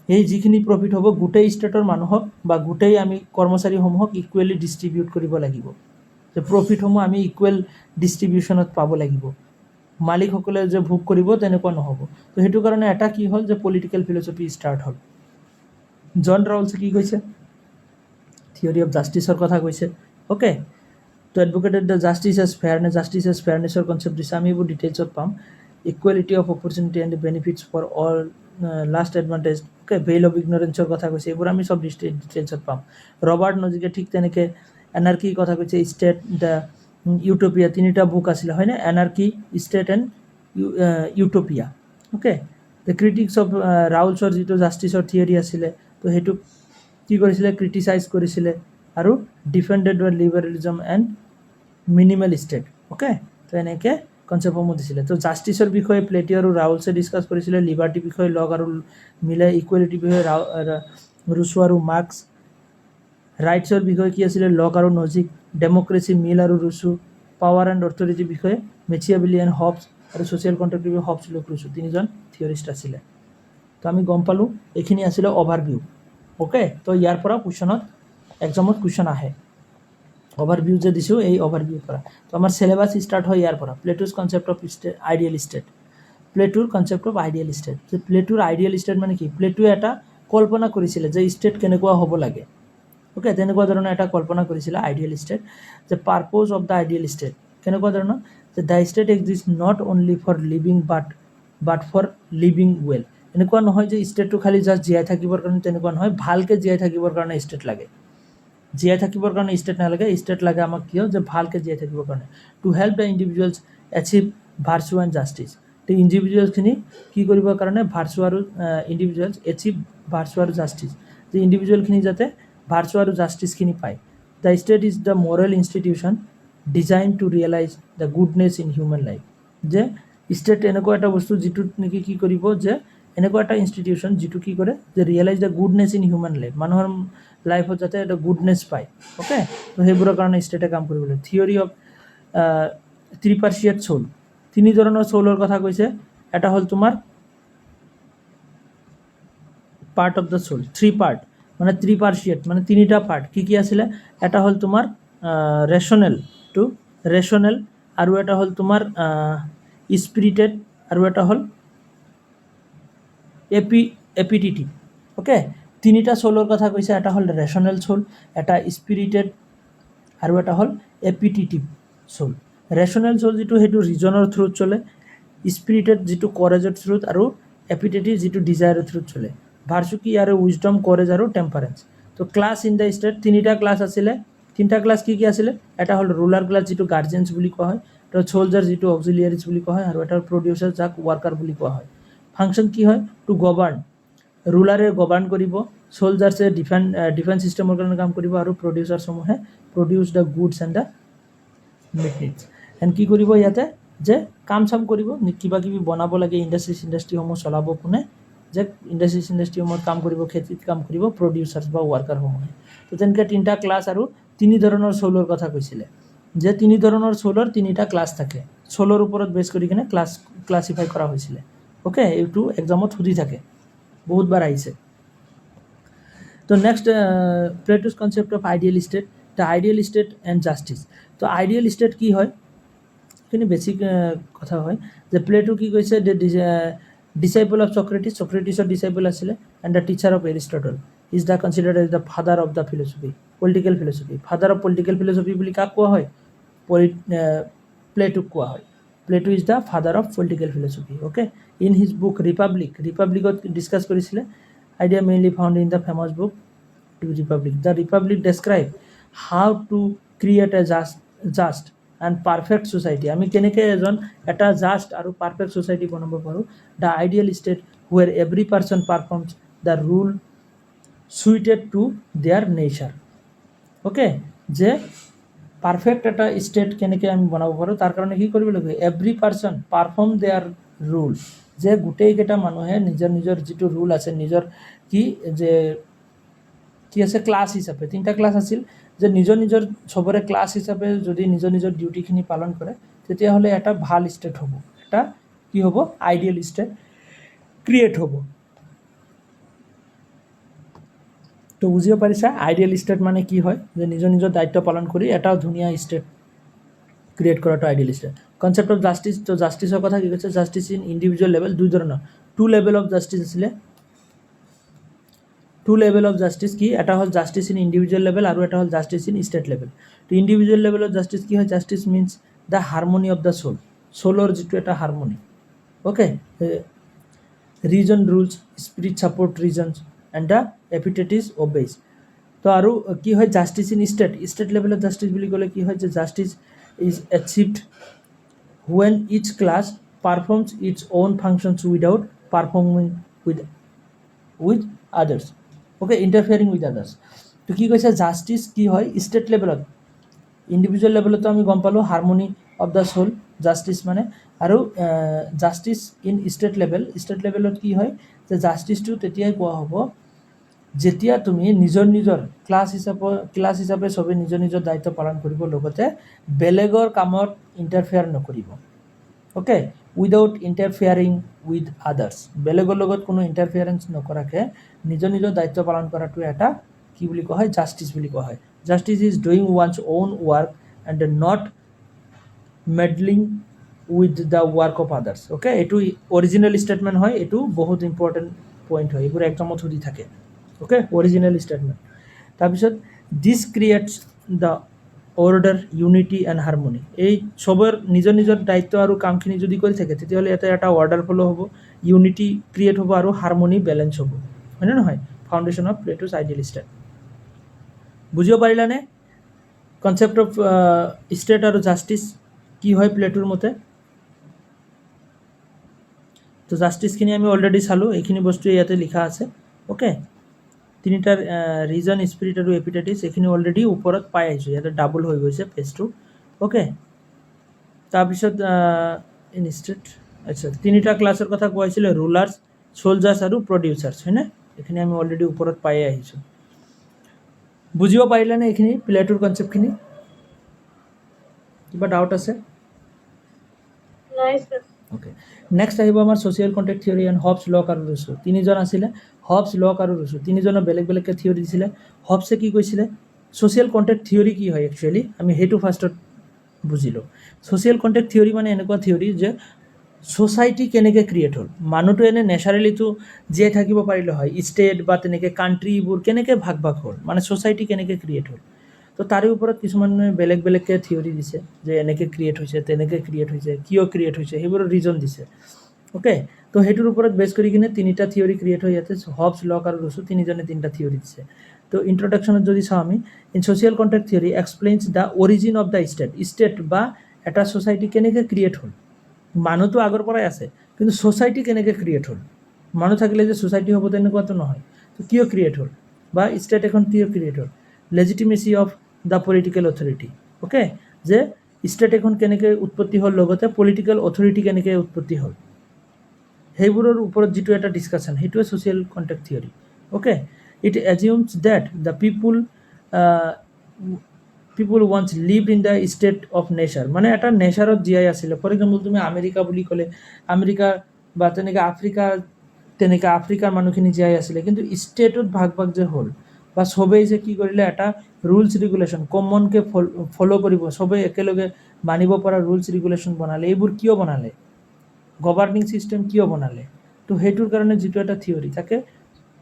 এই যিখিনি প্ৰফিট হ'ব গোটেই ষ্টেটৰ মানুহক বা গোটেই আমি কৰ্মচাৰীসমূহক ইকুৱেলি ডিষ্ট্ৰিবিউট কৰিব লাগিব যে প্ৰফিটসমূহ আমি ইকুৱেল ডিষ্ট্ৰিবিউশ্যনত পাব লাগিব মালিকসকলে যে ভোগ কৰিব তেনেকুৱা নহ'ব তো সেইটো কাৰণে এটা কি হ'ল যে পলিটিকেল ফিলচফি ষ্টাৰ্ট হ'ল জন ৰাউলছে কি কৈছে থিয়ৰী অফ জাষ্টিছৰ কথা কৈছে ওকে তো এডভোকেটেড দ্য জাষ্টিছ এজ ফেয়াৰনেছৰ কনচেপ্ট দিছে আমি এইবোৰ ডিটেইলছত পাম equality of opportunity and benefits for all last advantage okay veil of ইগনৰেঞ্চৰ কথা কৈছে এইবোৰ আমি চব ডিটেইলছত পাম ৰবাৰ্ট নজিকে ঠিক তেনেকৈ এনাৰ্কিৰ কথা কৈছে ষ্টেট দ্য ইউটোপিয়া তিনিটা বুক আছিলে হয়নে anarchy state and utopia okay the critics of ৰাউলছৰ যিটো জাষ্টিছৰ থিয়ৰী আছিলে তো সেইটোক কি কৰিছিলে ক্ৰিটিচাইজ কৰিছিলে আৰু ডিফেণ্ডেড লিবাৰেলিজম এণ্ড মিনিমেল ষ্টেট ওকে তো এনেকৈ কনচেপ্টসমূহ দিছিলে তো জাষ্টিছৰ বিষয়ে প্লেটো আৰু ৰাউলছে ডিছকাছ কৰিছিলে লিবাৰ্টি বিষয়ে লগ আৰু মিলে ইকুৱেলিটিৰ বিষয়ে ৰুছো আৰু মাৰ্ক্স ৰাইটছৰ বিষয়ে কি আছিলে লগ আৰু নজিক ডেম'ক্ৰেচি মিল আৰু ৰুছো পাৱাৰ এণ্ড অথৰিটিৰ বিষয়ে মেচিয়াবেলি এণ্ড হবছ আৰু ছ'চিয়েল কণ্ট্ৰেক্টৰ বিষয়ে হবছ লগ ৰুছো তিনিজন থিয়ৰিষ্ট আছিলে তো আমি গম পালোঁ এইখিনি আছিলে অভাৰভিউ ওকে তো ইয়াৰ পৰা কুৱেশ্যনত এক্সামত কুৱেশ্যন আহে অভাৰভিউ যে দিছোঁ এই অভাৰভিউৰ পৰা তো আমাৰ চিলেবাছ ষ্টাৰ্ট হয় ইয়াৰ পৰা Plato's concept of ideal state প্লেটোৰ কনচেপ্ট অফ আইডিয়েল ষ্টেট যে প্লেটোৰ আইডিয়েল ষ্টেট মানে কি প্লেটোৱে এটা কল্পনা কৰিছিলে যে ষ্টেট কেনেকুৱা হ'ব লাগে ওকে তেনেকুৱা ধৰণৰ এটা কল্পনা কৰিছিলে আইডিয়েল ষ্টেট যে purpose of the ideal state কেনেকুৱা ধৰণৰ যে the state exist not only for living but for living well এনেকুৱা নহয় যে ষ্টেটটো খালি জাষ্ট জীয়াই থাকিবৰ কাৰণে তেনেকুৱা নহয় ভালকৈ জীয়াই থাকিবৰ কাৰণে ষ্টেট লাগে জীয়াই থাকিবৰ কাৰণে ষ্টেট নালাগে ষ্টেট লাগে আমাক কিয় যে ভালকৈ জীয়াই থাকিবৰ কাৰণে to help the individuals achieve virtue and justice তো ইণ্ডিভিজুৱেলছখিনি কি কৰিবৰ কাৰণে ভাৰ্চু আৰু ইণ্ডিভিজুৱেলছ এচিভ ভাৰ্চু আৰু জাষ্টিছ যে ইণ্ডিভিজুৱেলখিনি যাতে ভাৰ্চু আৰু জাষ্টিছখিনি পায় the state is the moral institution design to realise the goodness in human life যে ষ্টেট এনেকুৱা এটা বস্তু যিটোত নেকি কি কৰিব যে এনেকুৱা এটা ইনষ্টিটিউশ্যন যিটো কি কৰে যে realise the goodness in human life মানুহৰ লাইফত যাতে এটা গুডনেছ পায় ওকে তো সেইবোৰৰ কাৰণে ষ্টেটে কাম কৰিব লাগে থিয়ৰী অফ ত্ৰিপাৰ্চিয়েট চ'ল তিনি ধৰণৰ চ'লৰ কথা কৈছে এটা হ'ল তোমাৰ part of the soul three part মানে ত্ৰিপাৰ্চিয়েট মানে তিনিটা পাৰ্ট কি আছিলে এটা হ'ল তোমাৰ ৰেচনেল আৰু এটা হ'ল তোমাৰ স্পিৰিটেড আৰু এটা হ'ল এপিটিটিভ ওকে তিনিটা চ'লৰ কথা কৈছে এটা হ'ল ৰেচনেল চ'ল এটা স্পিৰিটেড আৰু এটা হ'ল এপিটিটিভ চ'ল ৰেচনেল চ'ল যিটো সেইটো ৰিজনৰ থ্ৰুত চলে স্পিৰিটেড যিটো কৰেজৰ থ্ৰুত আৰু এপিটিটিভ যিটো ডিজায়াৰৰ থ্ৰুত চলে ভাৰ্চু কি আৰু উইজডম কৰেজ আৰু টেম্পাৰেঞ্চ তো ক্লাছ ইন দ্য ষ্টেট তিনিটা ক্লাছ আছিলে তিনিটা ক্লাছ কি আছিলে এটা হ'ল ৰুলাৰ ক্লাছ যিটো গাৰ্জেন্স বুলি কোৱা হয় তো ছ'লজাৰ যিটো অক্সিলিয়াৰিজ বুলি কোৱা হয় আৰু এটা হ'ল প্ৰডিউচাৰ যাক ৱাৰ্কাৰ বুলি কোৱা হয় ফাংচন কি হয় টু গভাৰ্ণ ৰুলাৰে গভাৰ্ণ কৰিব ছ'লজাৰ্ছে ডিফেন্স ছিষ্টেমৰ কাৰণে কাম কৰিব আৰু প্ৰডিউচাৰসমূহে produce the goods and the materials and কি কৰিব ইয়াতে যে কাম চাম কৰিব কিবা কিবি বনাব লাগে ইণ্ডাষ্ট্ৰীসমূহ চলাব কোনে যে ইণ্ডাষ্ট্ৰীসমূহত কাম কৰিব খেতিত কাম কৰিব প্ৰডিউচাৰ্ছ বা ৱাৰ্কাৰসমূহে তো তেনেকৈ তিনিটা ক্লাছ আৰু তিনি ধৰণৰ চ'লৰ কথা কৈছিলে যে তিনি ধৰণৰ চ'লৰ তিনিটা ক্লাছ থাকে চ'লৰ ওপৰত বেছ কৰি কিনে ক্লাছিফাই কৰা হৈছিলে ওকে এইটো এক্সামত সুধি থাকে বহুতবাৰ আহিছে তো next Plato's concept of ideal state the ideal state and justice তো আইডিয়েল ষ্টেট কি হয় এইখিনি বেছিক কথা হয় যে প্লেটো কি কৈছে ডিচাইপল অফ চক্ৰেটিছৰ ডিচাইপল আছিলে and the teacher of Aristotle is the considered as the father of the philosophy political philosophy father of political philosophy বুলি কাক কোৱা হয় প্লেটোক কোৱা হয় Plato is the father of political philosophy okay in his book ৰিপাব্লিকত discuss কৰিছিলে idea mainly found in the famous book Republic the Republic describe how to create a just and perfect society আমি কেনেকৈ এটা just আৰু perfect society বনাব পাৰোঁ the ideal state where every person performs the rule suited to their nature okay যে perfect এটা state কেনেকৈ আমি বনাব পাৰোঁ তাৰ কাৰণে কি কৰিব লাগিব every person perform their rule যে গোটেইকেইটা মানুহে নিজৰ নিজৰ যিটো ৰুল আছে নিজৰ কি যে কি আছে ক্লাছ হিচাপে 3টা ক্লাছ আছিল যে নিজৰ নিজৰ চবৰে ক্লাছ হিচাপে যদি নিজৰ নিজৰ ডিউটিখিনি পালন কৰে তেতিয়াহ'লে এটা ভাল ষ্টেট হ'ব এটা কি হ'ব আইডিয়েল ষ্টেট ক্ৰিয়েট হ'ব তো বুজিব পাৰিছা আইডিয়েল ষ্টেট মানে কি হয় যে নিজৰ নিজৰ দায়িত্ব পালন কৰি এটা ধুনীয়া ষ্টেট ক্ৰিয়েট কৰাটো ideal state concept of justice তো জাষ্টিছৰ কথা কি কৈছে জাষ্টিছ ইন ইণ্ডিভিজুৱেল লেভেল দুই ধৰণৰ 2 লেভেল অফ জাষ্টিছ আছিলে 2 লেভেল অফ জাষ্টিছ কি এটা হ'ল জাষ্টিছ ইন ইণ্ডিভিজুৱেল লেভেল আৰু এটা হ'ল জাষ্টিছ ইন ষ্টেট লেভেল তো ইণ্ডিভিজুৱেল লেভেলত জাষ্টিছ কি হয় justice means the harmony of the সোলৰ যিটো এটা harmony okay reason rules spirit support reasons and the appetites obey তো আৰু কি হয় জাষ্টিছ ইন ষ্টেট লেভেলত জাষ্টিছ বুলি ক'লে কি হয় যে justice is achieved when each class performs its own functions without performing with others okay interfering with others তো কি কৈছে জাষ্টিছ কি হয় ষ্টেট লেভেলত ইণ্ডিভিজুৱেল লেভেলতো আমি গম পালোঁ harmony of the soul justice মানে আৰু জাষ্টিছ ইন ষ্টেট লেভেলত কি হয় যে জাষ্টিছটো তেতিয়াই কোৱা হ'ব যেতিয়া তুমি নিজৰ নিজৰ ক্লাছ হিচাপে চবেই নিজৰ নিজৰ দায়িত্ব পালন কৰিব লগতে বেলেগৰ কামত ইণ্টাৰফেয়াৰ নকৰিব অ'কে উইদাউট ইণ্টাৰফেয়াৰিং উইথ আদাৰ্ছ বেলেগৰ লগত কোনো ইণ্টাৰফেয়াৰেঞ্চ নকৰাকৈ নিজৰ নিজৰ দায়িত্ব পালন কৰাটো এটা কি বুলি কোৱা হয় জাষ্টিছ বুলি কোৱা হয় justice is doing one's own work and not meddling with the work of others okay এইটো অৰিজিনেল ষ্টেটমেণ্ট হয় এইটো বহুত ইম্পৰ্টেণ্ট পইণ্ট হয় এইবোৰ একজামত সুধি থাকে অ'কে অৰিজিনেল ষ্টেটমেণ্ট তাৰপিছত this creates the order unity and harmony এই চবৰ নিজৰ নিজৰ দায়িত্ব আৰু কামখিনি যদি কৰি থাকে তেতিয়াহ'লে ইয়াতে এটা অৰ্ডাৰ ফ'ল' হ'ব ইউনিটি ক্ৰিয়েট হ'ব আৰু হাৰমনি বেলেঞ্চ হ'ব হয়নে নহয় ফাউণ্ডেশ্যন অফ প্লেটোছ আইডিয়েল ষ্টেট বুজিব পাৰিলানে কনচেপ্ট অফ ষ্টেট আৰু জাষ্টিছ কি হয় প্লেটোৰ মতে তো জাষ্টিছখিনি আমি অলৰেডি চালোঁ এইখিনি বস্তু ইয়াতে লিখা আছে অ'কে তিনিটাৰ ৰিজন স্পিৰিট আৰু এপিটেটিছ এইখিনি অলৰেডি ওপৰত পাই আহিছোঁ ইয়াতে ডাবল হৈ গৈছে পেজটো অ'কে তাৰপিছত ইন ষ্টেট আচ্ছা তিনিটা ক্লাছৰ কথা কোৱা হৈছিলে ৰুলাৰ্ছ চলজাৰ্ছ আৰু প্ৰডিউচাৰ্ছ হয়নে এইখিনি আমি অলৰেডি ওপৰত পাই আহিছোঁ বুজিব পাৰিলেনে এইখিনি প্লেটোৰ কনচেপ্টখিনি কিবা ডাউট আছে অ'কে নেক্সট আহিব আমাৰ social contract theory and Hobbes Locke আৰু ৰুছো তিনিজন আছিলে হবছ লক আৰু ৰুছো তিনিজনৰ বেলেগ বেলেগকৈ থিয়ৰী দিছিলে হবছে কি কৈছিলে ছ'চিয়েল কণ্টেক্ট থিয়ৰী কি হয় একচুৱেলি আমি সেইটো ফাৰ্ষ্টত বুজিলোঁ ছ'চিয়েল কণ্টেক্ট থিয়ৰী মানে এনেকুৱা থিয়ৰী যে ছ'চাইটি কেনেকৈ ক্ৰিয়েট হ'ল মানুহটো এনে নেচাৰেলিটো জীয়াই থাকিব পাৰিলে হয় ষ্টেট বা তেনেকৈ কাণ্ট্ৰিবোৰ কেনেকৈ ভাগ ভাগ হ'ল মানে ছ'চাইটি কেনেকৈ ক্ৰিয়েট হ'ল তো তাৰে ওপৰত কিছুমানে বেলেগ বেলেগকৈ থিয়ৰী দিছে যে এনেকৈ ক্ৰিয়েট হৈছে তেনেকৈ ক্ৰিয়েট হৈছে কিয় ক্ৰিয়েট হৈছে সেইবোৰৰ ৰিজন দিছে অ'কে তো সেইটোৰ ওপৰত বেছ কৰি কিনে তিনিটা থিয়ৰী ক্ৰিয়েট হৈ ইয়াতে হবছ লক আৰু ৰুছো তিনিজনে তিনিটা থিয়ৰী দিছে তো ইন্ট্ৰডাকশ্যনত যদি চাওঁ আমি in social contract theory explains the origin of the state বা এটা ছ'চাইটি কেনেকৈ ক্ৰিয়েট হ'ল মানুহটো আগৰ পৰাই আছে কিন্তু ছ'চাইটি কেনেকৈ ক্ৰিয়েট হ'ল মানুহ থাকিলে যে ছ'চাইটি হ'ব তেনেকুৱাতো নহয় তো কিয় ক্ৰিয়েট হ'ল বা ষ্টেট এখন কিয় ক্ৰিয়েট হ'ল legitimacy of the political authority okay যে ষ্টেট এখন কেনেকৈ উৎপত্তি হ'ল লগতে পলিটিকেল অথৰিটি কেনেকৈ উৎপত্তি হ'ল সেইবোৰৰ ওপৰত যিটো এটা ডিছকাশ্যন সেইটোৱে social contract theory okay it assumes that the people once lived in the state of nature মানে এটা নেচাৰত জীয়াই আছিলে ফৰ এক্সাম্পল তুমি আমেৰিকা বুলি ক'লে আমেৰিকা বা তেনেকৈ আফ্ৰিকাৰ মানুহখিনি জীয়াই আছিলে কিন্তু ষ্টেটত ভাগ ভাগ যে হ'ল বা চবেই যে কি কৰিলে এটা ৰুলছ ৰেগুলেশ্যন কমনকৈ ফ'ল' কৰিব চবেই একেলগে মানিব পৰা ৰুলছ ৰেগুলেশ্যন বনালে এইবোৰ কিয় বনালে গভাৰ্ণিং ছিষ্টেম কিয় বনালে তো সেইটোৰ কাৰণে যিটো এটা থিয়ৰী তাকে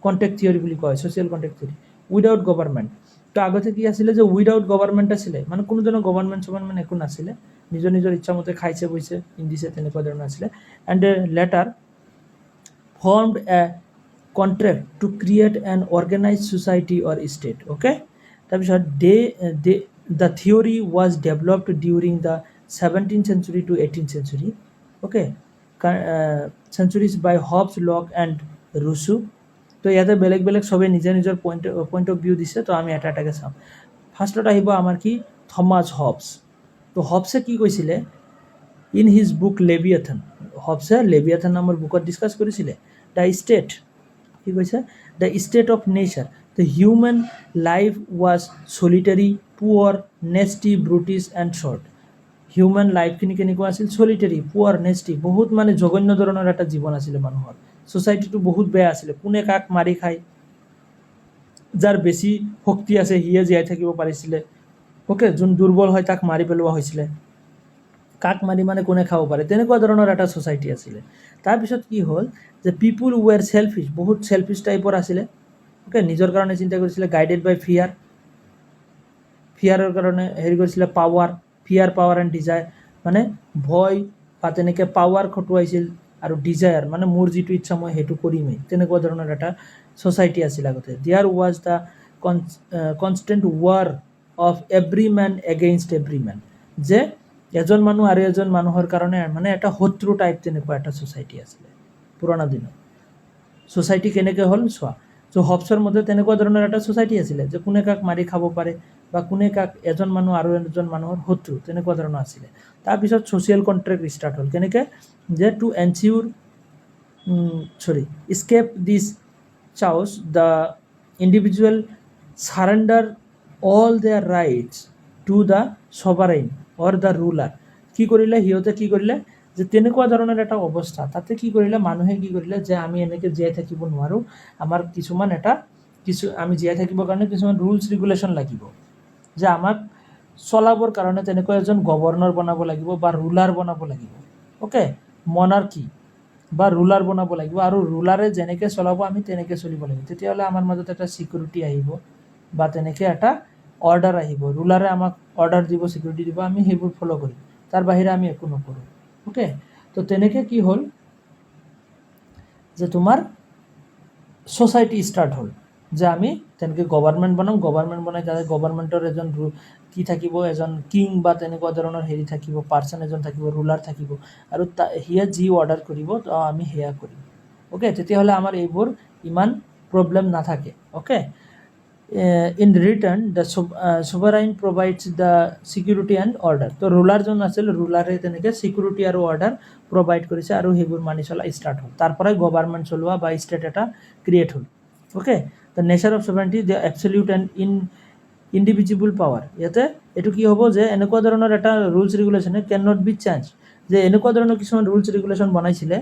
কণ্টেক্ট থিয়ৰী বুলি কয় social contract theory without government তো আগতে কি আছিলে যে উইদাউট গভাৰ্ণমেণ্ট আছিলে মানে কোনোজনৰ গভাৰ্ণমেণ্ট একো নাছিলে নিজৰ নিজৰ ইচ্ছামতে খাইছে বৈছে পিন্ধিছে তেনেকুৱা ধৰণৰ আছিলে and letter formed a contract to create an organized society or state. Okay, তাৰপিছত the theory was developed during the 17th century to 18th century. Okay, centuries by Hobbes, Locke and Rousseau. তো ইয়াতে বেলেগ বেলেগ সবে নিজৰ নিজৰ point of view দিছে। তো আমি এটা এটাকে চাম। ফাৰ্ষ্টত আহিব আমাৰ কি থমাছ হবছ। তো হবছে কি কৈছিলে ইন হিজ বুক লেভিয়াথন, হবছে লেভিয়াথন নামৰ বুকত ডিছকাছ কৰিছিলে দ্য ষ্টেট, কি কৈছে the state of nature, the human life was solitary, poor, nasty, brutish and short. Human লাইফখিনি কেনেকুৱা আছিল চলিটাৰী, পুৱাৰ, নেষ্টি, বহুত মানে জঘন্য ধৰণৰ এটা জীৱন আছিলে মানুহৰ। ছ'চাইটিটো বহুত বেয়া আছিলে, কোনে কাক মাৰি খায়, যাৰ বেছি শক্তি আছে সিয়ে জীয়াই থাকিব পাৰিছিলে। অ'কে, যোন দুৰ্বল হয় তাক মাৰি পেলোৱা হৈছিলে, কাক মাৰি মানে কোনে খাব পাৰে, তেনেকুৱা ধৰণৰ এটা ছ'চাইটি আছিলে। তাৰপিছত কি হ'ল যে পিপুল ৱেৰ চেলফিছ, বহুত চেলফিছ টাইপৰ আছিলে। অ'কে, নিজৰ কাৰণে চিন্তা কৰিছিলে, গাইডেড বাই ফিয়াৰ, ফিয়াৰৰ কাৰণে হেৰি কৰিছিলে power, fear, power and desire, মানে ভয় বা তেনেকৈ পাৱাৰ খটুৱাইছিল, আৰু ডিজায়াৰ মানে মোৰ যিটো ইচ্ছা মই সেইটো কৰিমেই, তেনেকুৱা ধৰণৰ এটা ছ'চাইটি আছিল আগতে। There was the constant war of every man against every man, যে এজন মানুহ আৰু এজন মানুহৰ কাৰণে মানে এটা শত্ৰু টাইপ তেনেকুৱা এটা ছ'চাইটি আছিলে পুৰণা দিনত। ছ'চাইটি কেনেকৈ হ'ল চোৱা, চ' হবছৰ মতে তেনেকুৱা ধৰণৰ এটা ছ'চাইটি আছিলে যে কোনে কাক মাৰি খাব পাৰে বা কোনে কাক, এজন মানুহ আৰু এজন মানুহৰ শত্ৰু, তেনেকুৱা ধৰণৰ আছিলে। তাৰপিছত ছ'চিয়েল কণ্ট্ৰেক্ট ষ্টাৰ্ট হ'ল, কেনেকৈ যে two এনচিউৰ escape this chaos, the individual surrender all their rights to the sovereign or the ruler. কি কৰিলে সিহঁতে, কি কৰিলে যে তেনেকুৱা ধৰণৰ এটা অৱস্থা, তাতে কি কৰিলে মানুহে, কি কৰিলে যে আমি এনেকৈ জীয়াই থাকিব নোৱাৰোঁ, আমাৰ কিছুমান এটা আমি জীয়াই থাকিবৰ কাৰণে কিছুমান ৰুলছ ৰেগুলেশ্যন লাগিব, যে আমাক চলাবৰ কাৰণে তেনেকুৱা এজন গভৰ্ণৰ বনাব লাগিব বা ৰুলাৰ বনাব লাগিব। অ'কে, মনাৰ্কি বা ৰুলাৰ বনাব লাগিব, আৰু ৰুলাৰে যেনেকৈ চলাব আমি তেনেকৈ চলিব লাগিব, তেতিয়াহ'লে আমাৰ মাজত এটা ছিকিউৰিটি আহিব বা তেনেকৈ এটা অৰ্ডাৰ আহিব। ৰুলাৰে আমাক অৰ্ডাৰ দিব, ছিকিউৰিটি দিব, আমি সেইবোৰ ফ'ল' কৰিম, তাৰ বাহিৰে আমি একো নকৰোঁ। অ'কে, তো তেনেকৈ কি হ'ল যে তোমাৰ ছ'চাইটি ষ্টাৰ্ট হ'ল, যে আমি তেনেকৈ গভৰ্ণমেণ্ট বনাম, গভৰ্ণমেণ্ট বনাই তাতে গভৰ্ণমেণ্টৰ এজন কি থাকিব, এজন কিং বা তেনেকুৱা ধৰণৰ হেৰি থাকিব, পাৰ্চন এজন থাকিব, ৰুলাৰ থাকিব, আৰু সিয়ে যি অৰ্ডাৰ কৰিব তো আমি সেয়া কৰিম। অ'কে, তেতিয়াহ'লে আমাৰ এইবোৰ ইমান প্ৰব্লেম নাথাকে। Okay, in return the sovereign provides the security and order. তো ৰুলাৰজন আছিল, ৰুলাৰে তেনেকৈ ছিকিউৰিটি আৰু অৰ্ডাৰ প্ৰভাইড কৰিছে, আৰু সেইবোৰ মানি চলা ষ্টাৰ্ট হ'ল, তাৰ পৰাই গভৰ্ণমেণ্ট চলোৱা বা ষ্টেট এটা ক্ৰিয়েট হ'ল। Okay, the nature of sovereignty, the absolute and indivisible power. ইয়াতে এইটো কি হ'ব যে এনেকুৱা ধৰণৰ এটা ৰুলছ ৰেগুলেশ্যনে কেন নট বি চেঞ্জ, যে এনেকুৱা ধৰণৰ কিছুমান ৰুলছ ৰেগুলেশ্যন বনাইছিলে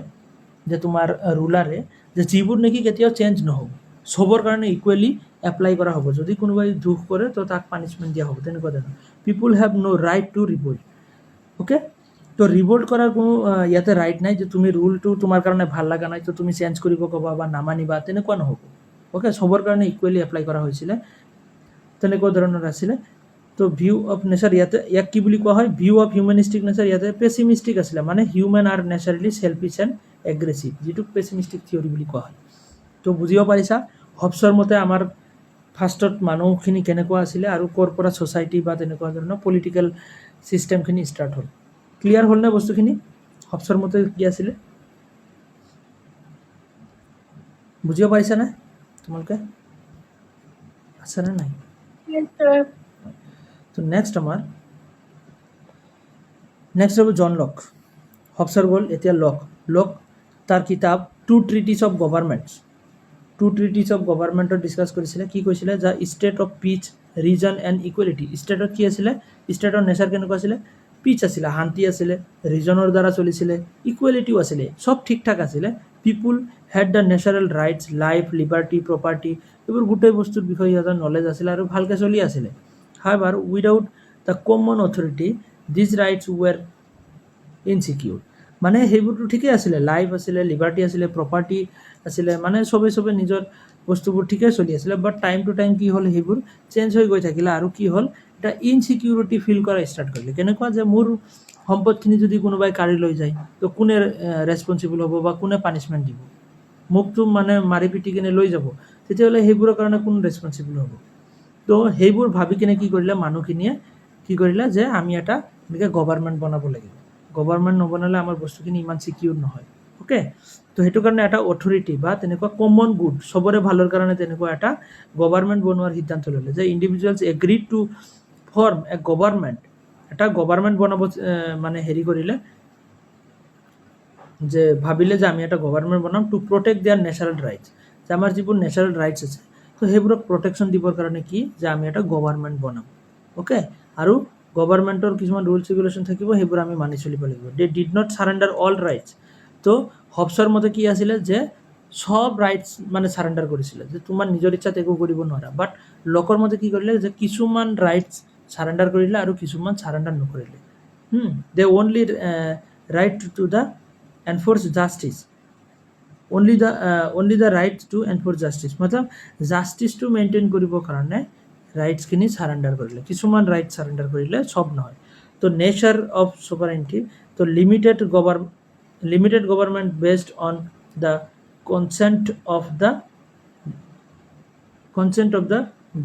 যে তোমাৰ ৰুলাৰে, যে যিবোৰ নেকি কেতিয়াও চেঞ্জ নহ'ব, চবৰ কাৰণে ইকুৱেলি এপ্লাই কৰা হ'ব, যদি কোনোবাই দুখ কৰে তো তাক পানিছমেণ্ট দিয়া হ'ব, তেনেকুৱা ধৰণৰ। People have no' right to revolt. Okay, তো ৰিভল্ট কৰাৰ কোনো ইয়াতে ৰাইট নাই, যে তুমি ৰুলটো তোমাৰ কাৰণে ভাল লগা নাই তো তুমি চেঞ্জ কৰিব ক'বা বা নামানিবা, তেনেকুৱা নহ'ব। অ'কে, চবৰ কাৰণে ইকুৱেলি এপ্লাই কৰা হৈছিলে, তেনেকুৱা ধৰণৰ আছিলে। তো ভিউ অফ নেচাৰ, ইয়াতে ইয়াক কি বুলি কোৱা হয়, ভিউ অফ হিউমেনিষ্টিক নেচাৰ, ইয়াতে পেচিমিষ্টিক আছিলে, মানে human R naturally selfish and aggressive, যিটোক পেচিমিষ্টিক থিয়ৰী বুলি কোৱা হয়। তো বুজিব পাৰিছা, হবছৰ মতে আমাৰ ফাৰ্ষ্টত মানুহখিনি কেনেকুৱা আছিলে আৰু ক'ৰ পৰা ছ'চাইটি বা তেনেকুৱা ধৰণৰ পলিটিকেল ছিষ্টেমখিনি ষ্টাৰ্ট হ'ল। ক্লিয়াৰ হ'লনে বস্তুখিনি, হবছৰ মতে কি আছিলে, বুজিব পাৰিছানে তোমালোকে, আছেনে নাই? তো নেক্সট হ'ব জন লক। হবছৰ গ'ল, এতিয়া লক তাৰ কিতাপ টু ট্ৰিটিছ অফ গভৰ্ণমেণ্টত ডিছকাছ কৰিছিলে। কি কৈছিলে, যে state of peace, reason and equality. ষ্টেটত কি আছিলে, ষ্টেটৰ নেচাৰ কেনেকুৱা আছিলে, পিচ আছিলে, শান্তি আছিলে, ৰিজনৰ দ্বাৰা চলিছিলে, ইকুৱেলিটিও আছিলে, চব ঠিক ঠাক আছিলে। People had the natural rights, life, liberty, property, এইবোৰ গোটেই বস্তুৰ বিষয়ে সিহঁতৰ নলেজ আছিলে আৰু ভালকৈ চলি আছিলে। However without the common authority these rights were insecure, মানে সেইবোৰতো ঠিকেই আছিলে, লাইফ আছিলে, লিবাৰ্টি আছিলে, প্ৰপাৰ্টি আছিলে, মানে চবে নিজৰ বস্তুবোৰ ঠিকেই চলি আছিলে। বাট টাইম টু টাইম কি হ'ল, সেইবোৰ চেঞ্জ হৈ গৈ থাকিলে, আৰু কি হ'ল, এটা ইনচিকিউৰিটি ফিল কৰা ষ্টাৰ্ট কৰিলে। কেনেকুৱা, যে মোৰ সম্পদখিনি যদি কোনোবাই কাঢ়ি লৈ যায় তো কোনে ৰেছপনচিবল হ'ব বা কোনে পানিছমেণ্ট দিব, মোকতো মানে মাৰি পিটি কিনে লৈ যাব, তেতিয়াহ'লে সেইবোৰৰ কাৰণে কোন ৰেচপনচিবল হ'ব? তো সেইবোৰ ভাবি কিনে কি কৰিলে মানুহখিনিয়ে কি কৰিলে যে আমি এটা এনেকৈ গভৰ্ণমেণ্ট বনাব লাগিব, গভৰ্ণমেণ্ট নবনালে আমাৰ বস্তুখিনি ইমান ছিকিউৰ নহয়। অ'কে, তো সেইটো কাৰণে এটা অথৰিটি বা তেনেকুৱা কমন গুড চবৰে ভালৰ কাৰণে তেনেকুৱা এটা গভৰ্ণমেণ্ট বনোৱাৰ সিদ্ধান্ত ল'লে, যে ইণ্ডিভিজুৱেলছ এগ্ৰিড টু ফৰ্ম এ গভৰ্ণমেণ্ট, এটা গভৰ্ণমেণ্ট বনাব মানে হেৰি কৰিলে, যে ভাবিলে যে আমি এটা গভৰ্ণমেণ্ট বনাম to protect their natural rights, যে আমাৰ যিবোৰ নেচাৰেল ৰাইটছ আছে তো সেইবোৰক প্ৰটেকশ্যন দিবৰ কাৰণে কি যে আমি এটা গভৰ্ণমেণ্ট বনাম। অ'কে, আৰু গভৰ্ণমেণ্টৰ কিছুমান ৰুলছ ৰেগুলেশ্যন থাকিব, সেইবোৰ আমি মানি চলিব লাগিব। They did not surrender all rights, তো হবছৰ মতে কি আছিলে যে সব ৰাইটছ মানে চাৰেণ্ডাৰ কৰিছিলে, যে তোমাৰ নিজৰ ইচ্ছাত একো কৰিব নোৱাৰা, বাট লোকৰ মতে কি কৰিলে যে কিছুমান ৰাইটছ চাৰেণ্ডাৰ কৰিলে আৰু কিছুমান চাৰেণ্ডাৰ নকৰিলে। They only right to the enforce justice, only the right to enforce justice, मतलब জাষ্টিছটো মেইনটেইন কৰিবৰ কাৰণে ৰাইটছখিনি চাৰেণ্ডাৰ কৰিলে, কিছুমান ৰাইট চাৰেণ্ডাৰ কৰিলে, সব নহয়। তো নেচাৰ অফ sovereignty, তো limited government based on the consent of the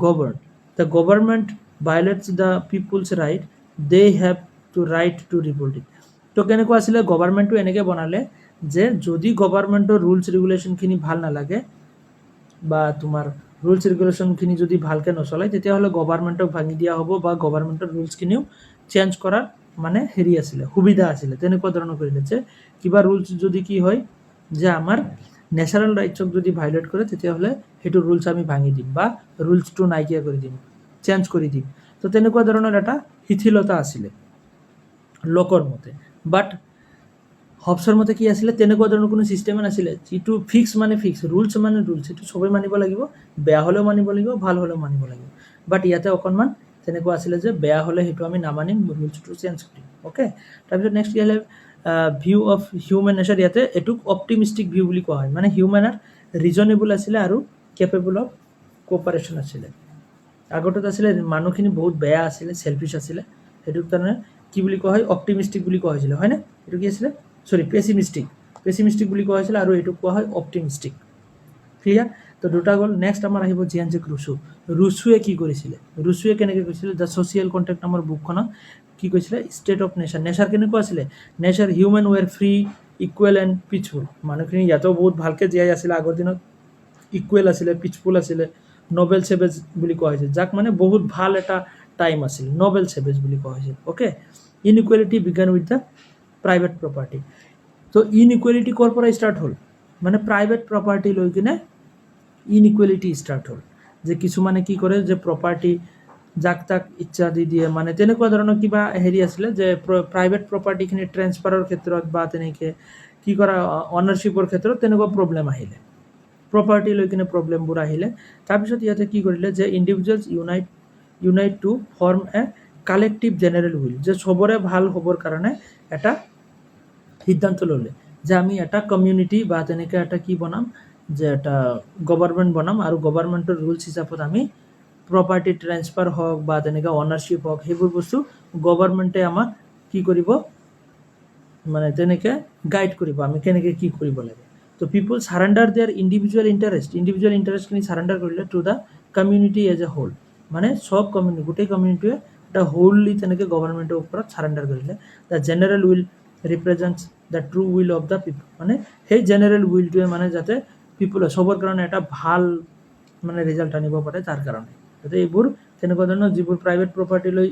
governed. The government violates the people's right, they have to right to revolt it. তো কেনেকুৱা আছিলে গভৰ্ণমেণ্টটো এনেকৈ বনালে যে যদি গভৰ্ণমেণ্টৰ ৰুলছ ৰেগুলেশ্যনখিনি ভাল নালাগে বা তোমাৰ ৰুলছ ৰেগুলেশ্যনখিনি যদি ভালকৈ নচলায়, তেতিয়াহ'লে গভৰ্ণমেণ্টক ভাঙি দিয়া হ'ব বা গভৰ্ণমেণ্টৰ ৰুলছখিনিও চেঞ্জ কৰাৰ মানে হেৰি আছিলে, সুবিধা আছিলে। তেনেকুৱা ধৰণৰ কৰিলে যে কিবা ৰুলছ যদি কি হয় যে আমাৰ নেচাৰেল ৰাইটছক যদি ভাইলেট কৰে, তেতিয়াহ'লে সেইটো ৰুলছ আমি ভাঙি দিম বা ৰুলছটো নাইকিয়া কৰি দিম, চেঞ্জ কৰি দিম। তো তেনেকুৱা ধৰণৰ এটা শিথিলতা আছিলে লোকৰ মতে, বাট হবছৰ মতে কি আছিলে তেনেকুৱা ধৰণৰ কোনো ছিষ্টেমে নাছিলে, যিটো ফিক্স মানে ফিক্স, ৰুলছ মানে ৰুলছ, সেইটো চবেই মানিব লাগিব, বেয়া হ'লেও মানিব লাগিব, ভাল হ'লেও মানিব লাগিব। বাট ইয়াতে অকণমান তেনেকুৱা আছিলে যে বেয়া হ'লে সেইটো আমি নামানিম, ৰুলছটো চেঞ্জ কৰিম। অ'কে, তাৰপিছত নেক্সট কি হ'লে ভিউ অফ হিউমেন নেচাৰ, ইয়াতে এইটোক অপটিমিষ্টিক ভিউ বুলি কোৱা হয়, মানে হিউমেনৰ ৰিজনেবল আছিলে আৰু কেপেবল অফ কোঅপাৰেশ্যন আছিলে। আগতে আছিলে মানুহখিনি বহুত বেয়া আছিলে, চেলফিছ আছিলে, সেইটো কাৰণে কি বুলি কোৱা হয় অপটিমিষ্টিক বুলি কোৱা হৈছিলে, হয়নে? এইটো কি আছিলে পেচিমিষ্টিক বুলি কোৱা হৈছিলে, আৰু এইটো কোৱা হয় অপটিমিষ্টিক। ক্লিয়াৰ? তো দুটা গ'ল। নেক্সট আমাৰ আহিব জিয়ানজেক ৰুছুৱে কি কৰিছিলে, ৰুছুৱে কেনেকৈ কৈছিলে দ্য ছ'চিয়েল কণ্ট্ৰেক্ট নামৰ বুকখনত কি কৈছিলে ষ্টেট অফ নেচাৰ কেনেকুৱা আছিলে, nature human were free, equal and peaceful, মানুহখিনি ইয়াতেও বহুত ভালকৈ জীয়াই আছিলে আগৰ দিনত, ইকুৱেল আছিলে, পিচফুল আছিলে, নবেল চেভেজ বুলি কোৱা হৈছিল, যাক মানে বহুত ভাল এটা টাইম আছিল, নবেল চেভেজ বুলি কোৱা হৈছিল। Okay, inequality began with the private property, তো ইনইকুৱেলিটি ক'ৰ পৰা ষ্টাৰ্ট হ'ল, মানে প্ৰাইভেট প্ৰপাৰ্টি লৈ কিনে ইনইকুৱেলিটি ষ্টাৰ্ট হ'ল, যে কিছুমানে কি কৰে যে প্ৰপাৰ্টি যাক তাক ইচ্ছা দি দিয়ে, মানে তেনেকুৱা ধৰণৰ কিবা হেৰি আছিলে, যে প্ৰাইভেট প্ৰপাৰ্টিখিনি ট্ৰেন্সফাৰৰ ক্ষেত্ৰত বা তেনেকৈ কি কৰা অনাৰশ্বিপৰ ক্ষেত্ৰত তেনেকুৱা প্ৰব্লেম আহিলে, প্ৰপাৰ্টি লৈ কিনে প্ৰব্লেমবোৰ আহিলে। তাৰপিছত ইয়াতে কি কৰিলে যে individuals unite to form a collective general will, যে চবৰে ভাল হ'বৰ কাৰণে এটা সিদ্ধান্ত ল'লে যে আমি এটা কমিউনিটি বা তেনেকৈ এটা কি বনাম, যে এটা গভৰ্ণমেণ্ট বনাম, আৰু গভৰ্ণমেণ্টৰ ৰুলছ হিচাপত আমি প্ৰপাৰ্টি ট্ৰেন্সফাৰ হওক বা তেনেকৈ অনাৰশ্বিপ হওক, সেইবোৰ বস্তু গভৰ্ণমেণ্টে আমাক কি কৰিব, মানে তেনেকৈ গাইড কৰিব আমি কেনেকৈ কি কৰিব লাগে। তো পিপল চাৰেণ্ডাৰ দেয়াৰ ইণ্ডিভিজুৱেল ইণ্টাৰেষ্টখিনি চাৰেণ্ডাৰ কৰিলে to the community as a whole, মানে চব কমিউনিটি, গোটেই কমিউনিটিয়ে এটা হোললি তেনেকৈ গভৰ্ণমেণ্টৰ ওপৰত চাৰেণ্ডাৰ কৰিলে। The general will represents the true will of the people, মানে সেই জেনেৰেল উইলটোৱে মানে যাতে পিপলে চবৰ কাৰণে এটা ভাল মানে ৰিজাল্ট আনিব পাৰে, তাৰ কাৰণে যাতে এইবোৰ তেনেকুৱা ধৰণৰ যিবোৰ প্ৰাইভেট প্ৰপাৰ্টি লৈ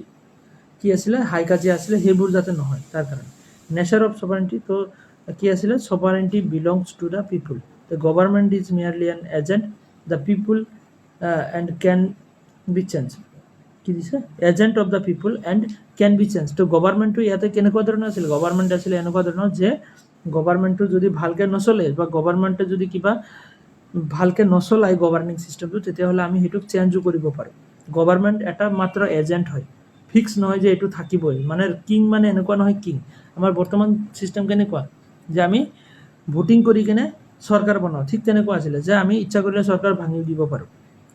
কি আছিলে হাই কাজিয়া আছিলে সেইবোৰ যাতে নহয়, তাৰ কাৰণে। নেচাৰ অফ ছভাৰেণ্টি, তো কি আছিলে sovereignty belongs to the people, the government is merely an agent, the people and can be change, কি দিছে agent of the people and can be change. তো গভৰ্ণমেণ্টটো ইয়াতে কেনেকুৱা ধৰণৰ আছিলে, গভৰ্ণমেণ্ট আছিলে এনেকুৱা ধৰণৰ যে গভৰ্ণমেণ্টটো যদি ভালকৈ নচলে বা গভৰ্ণমেণ্টে যদি কিবা ভালকৈ নচলায় গভৰ্ণিং চিষ্টেমটো, তেতিয়াহ'লে আমি সেইটোক চেঞ্জো কৰিব পাৰোঁ। গভৰ্ণমেণ্ট এটা মাত্ৰ এজেণ্ট হয়, ফিক্স নহয় যে এইটো থাকিবই, মানে কিং মানে এনেকুৱা নহয় কিং। আমাৰ বৰ্তমান চিষ্টেম কেনেকুৱা যে আমি ভোটিং কৰি কিনে চৰকাৰ বনাওঁ, ঠিক তেনেকুৱা আছিলে যে আমি ইচ্ছা কৰিলে চৰকাৰ ভাঙি দিব পাৰোঁ।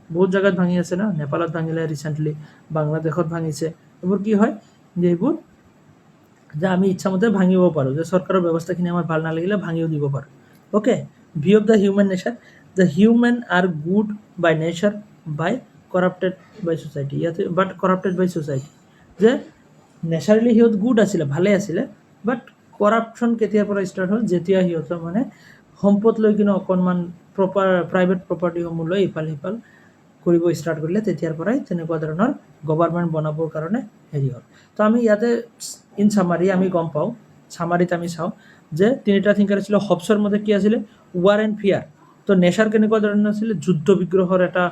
বহুত জেগাত ভাঙি আছে না, নেপালত ভাঙিলে ৰিচেণ্টলি, বাংলাদেশত ভাঙিছে। এইবোৰ কি হয় যে এইবোৰ যে আমি ইচ্ছামতে ভাঙিব পাৰোঁ, যে চৰকাৰৰ ব্যৱস্থাখিনি আমাৰ ভাল নালাগিলে ভাঙিও দিব পাৰোঁ। Okay, view of the human nature, the human are good by nature by corrupted by society, ইয়াতে but corrupted by society, যে নেচাৰেলি সিহঁত গুড আছিলে, ভালে আছিলে, বাট কৰাপশ্যন কেতিয়াৰ পৰা ষ্টাৰ্ট হ'ল, যেতিয়া সিহঁতৰ মানে সম্পদ লৈ কিনে অকণমান প্ৰাইভেট প্ৰপাৰ্টিসমূহ লৈ ইফাল সিফাল কৰিব ষ্টাৰ্ট কৰিলে, তেতিয়াৰ পৰাই তেনেকুৱা ধৰণৰ গভৰ্ণমেণ্ট বনাবৰ কাৰণে হেৰি হ'ল। তো আমি ইয়াতে ইন চামাৰী আমি গম পাওঁ, চামাৰীত আমি চাওঁ যে তিনিটা থিংকাৰ আছিলে। হবছৰ মতে কি আছিলে? War and ফিয়াৰ। তো নেচাৰ কেনেকুৱা ধৰণৰ আছিলে? যুদ্ধ বিগ্ৰহৰ এটা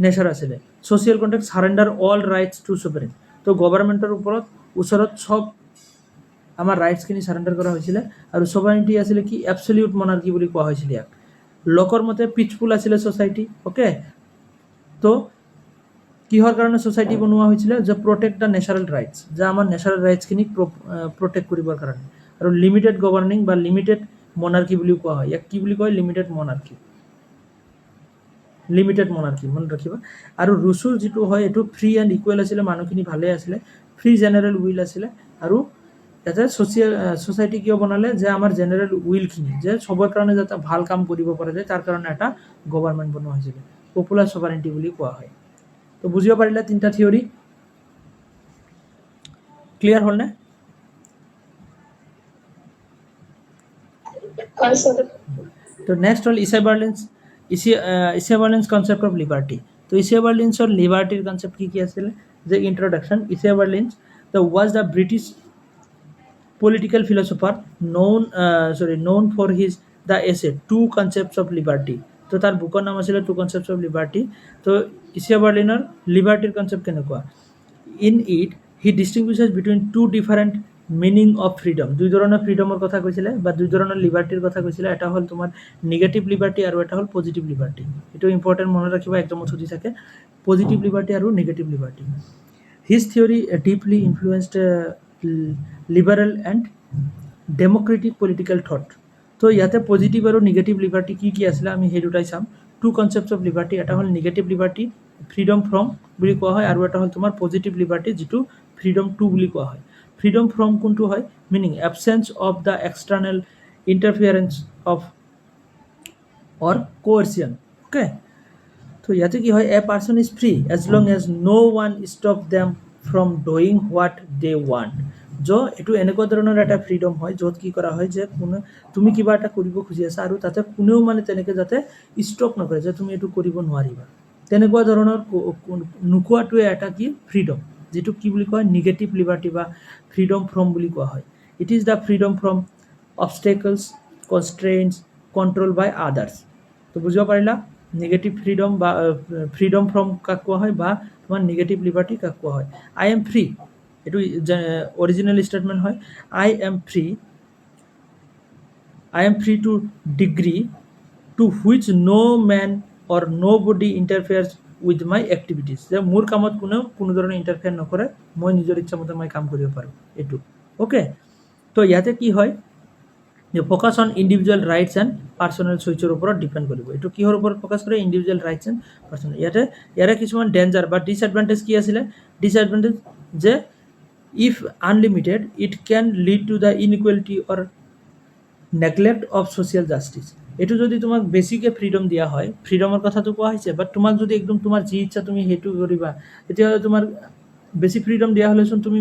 নেচাৰ আছিলে। Social contract surrender all rights to sovereign. তো গভৰ্ণমেণ্টৰ ওচৰত চব আমাৰ ৰাইটছখিনি সাৰেণ্ডাৰ কৰা হৈছিলে, আৰু ছভাৰেইনিটি আছিলে কি? এবছলিউট মনাৰ্কি বুলি কোৱা হৈছিলে ইয়াক। লোকৰ মতে পিচফুল আছিলে ছ'চাইটি, অ'কে। তো কিহৰ কাৰণে ছ'চাইটি বনোৱা হৈছিলে? যে প্ৰটেক্ট দ্য নেচাৰেল ৰাইটছ, যে আমাৰ নেচাৰেল ৰাইটছখিনিক প্ৰটেক্ট কৰিবৰ কাৰণে। আৰু লিমিটেড গভৰ্ণিং বা লিমিটেড মনাৰ্কি বুলিও কোৱা হয়। ইয়াক কি বুলি কয়? লিমিটেড মনাৰ্কি, মনত ৰাখিবা। আৰু ৰুচুৰ যিটো হয় এইটো ফ্ৰী এণ্ড ইকুৱেল আছিলে, মানুহখিনি ভালে আছিলে, ফ্ৰী জেনেৰেল উইল আছিলে। আৰু ইয়াতে ছ'চাইটি কিয় বনালে? যে আমাৰ জেনেৰেল উইলখিনি যে চবৰ কাৰণে যাতে ভাল কাম কৰিব পৰা যায়, তাৰ কাৰণে এটা গভৰ্ণমেণ্ট বনোৱা হৈছিলে। পপুলাৰ ছভাৰেইনিটি বুলি কোৱা হয়। তো বুজিব পাৰিলে তিনিটা থিয়ৰী? ক্লিয়াৰ হ'লনে? তো নেক্সট হ'ল ইছাবাৰ্লিনছ কনচেপ্ট অফ লিবাৰ্টি। তো ইছাবাৰ্লিনছৰ লিবাৰ্টিৰ কনচেপ্ট কি আছিলে? যে introduction, ইছাবাৰ্লিনছ was the British political philosopher known for his the essay Two Concepts of Liberty. তো তাৰ বুকৰ নাম আছিলে টু কনচেপ্টছ অফ লিবাৰ্টি। তো ইছাবাৰ্লিনৰ লিবাৰ্টিৰ কনচেপ্ট কেনেকুৱা? In it he distinguishes between two different meaning of freedom. দুই ধৰণৰ ফ্ৰীডমৰ কথা কৈছিলে, বা দুই ধৰণৰ লিবাৰ্টিৰ কথা কৈছিলে। এটা হ'ল তোমাৰ নিগেটিভ লিবাৰ্টি আৰু এটা হ'ল পজিটিভ লিবাৰ্টি। এইটো ইম্পৰ্টেণ্ট মনত ৰাখিবা, একদমত সুধি থাকে, পজিটিভ লিবাৰ্টি আৰু negative liberty. His theory deeply influenced liberal and democratic political thought. তো ইয়াতে পজিটিভ আৰু নিগেটিভ লিবাৰ্টি কি আছিলে আমি সেই দুটাই চাম। টু কনচেপ্টছ অফ লিবাৰ্টি, এটা হ'ল নিগেটিভ লিবাৰ্টি, ফ্ৰীডম ফ্ৰম বুলি কোৱা হয়, আৰু এটা হ'ল তোমাৰ পজিটিভ লিবাৰ্টি, যিটো ফ্ৰীডম টু বুলি কোৱা হয়। ফ্ৰীডম ফ্ৰম কোনটো হয়? Meaning absence of the external interference of or coercion, okay. তো ইয়াতে কি হয়? A person is free as long as no' one stop them from doing what they want. এইটো এনেকুৱা ধৰণৰ এটা ফ্ৰীডম হয় য'ত কি কৰা হয় যে তুমি কিবা এটা কৰিব খুজি আছা, আৰু তাতে কোনেও মানে তেনেকৈ যাতে ষ্টপ নকৰে যে তুমি এইটো কৰিব নোৱাৰিবা, তেনেকুৱা ধৰণৰ নোকোৱাটোৱে এটা কি? ফ্ৰীডম, যিটো কি বুলি কয়? নিগেটিভ লিবাৰ্টি বা ফ্ৰীডম ফ্ৰম বুলি কোৱা হয়। It is the freedom from obstacles, constraints, control by others. তো বুজিব পাৰিলা? নিগেটিভ ফ্ৰীডম বা ফ্ৰীডম ফ্ৰম কাক কোৱা হয়, বা তোমাৰ নিগেটিভ লিবাৰ্টি কাক কোৱা হয়? আই এম ফ্ৰী, এইটো অৰিজিনেল ষ্টেটমেণ্ট হয়। I am free to degree to which no' man or no' body interferes with my activities. যে মোৰ কামত কোনো ধৰণৰ ইণ্টাৰফেয়াৰ নকৰে, মই নিজৰ ইচ্ছামতে মই কাম কৰিব পাৰোঁ, এইটো, অ'কে। তো ইয়াতে কি হয়? যে focus on individual rights and personal চইচৰ ওপৰত ডিপেণ্ড কৰিব। এইটো কিহৰ ওপৰত ফ'কাছ কৰে? Individual rights and personal. ইয়াৰে কিছুমান ডেঞ্জাৰ বা ডিছএডভান্টেজ কি আছিলে? ডিছএডভান্টেজ যে if unlimited it can lead to the inequality or neglect of social justice. এইটো যদি তোমাক বেছিকৈ ফ্ৰীডম দিয়া হয়, ফ্ৰীডমৰ কথাটো কোৱা হৈছে, বাট তোমাক যদি একদম তোমাৰ যি ইচ্ছা তুমি সেইটো কৰিবা, তেতিয়াহ'লে তোমাৰ বেছি ফ্ৰীডম দিয়া হ'লেচোন তুমি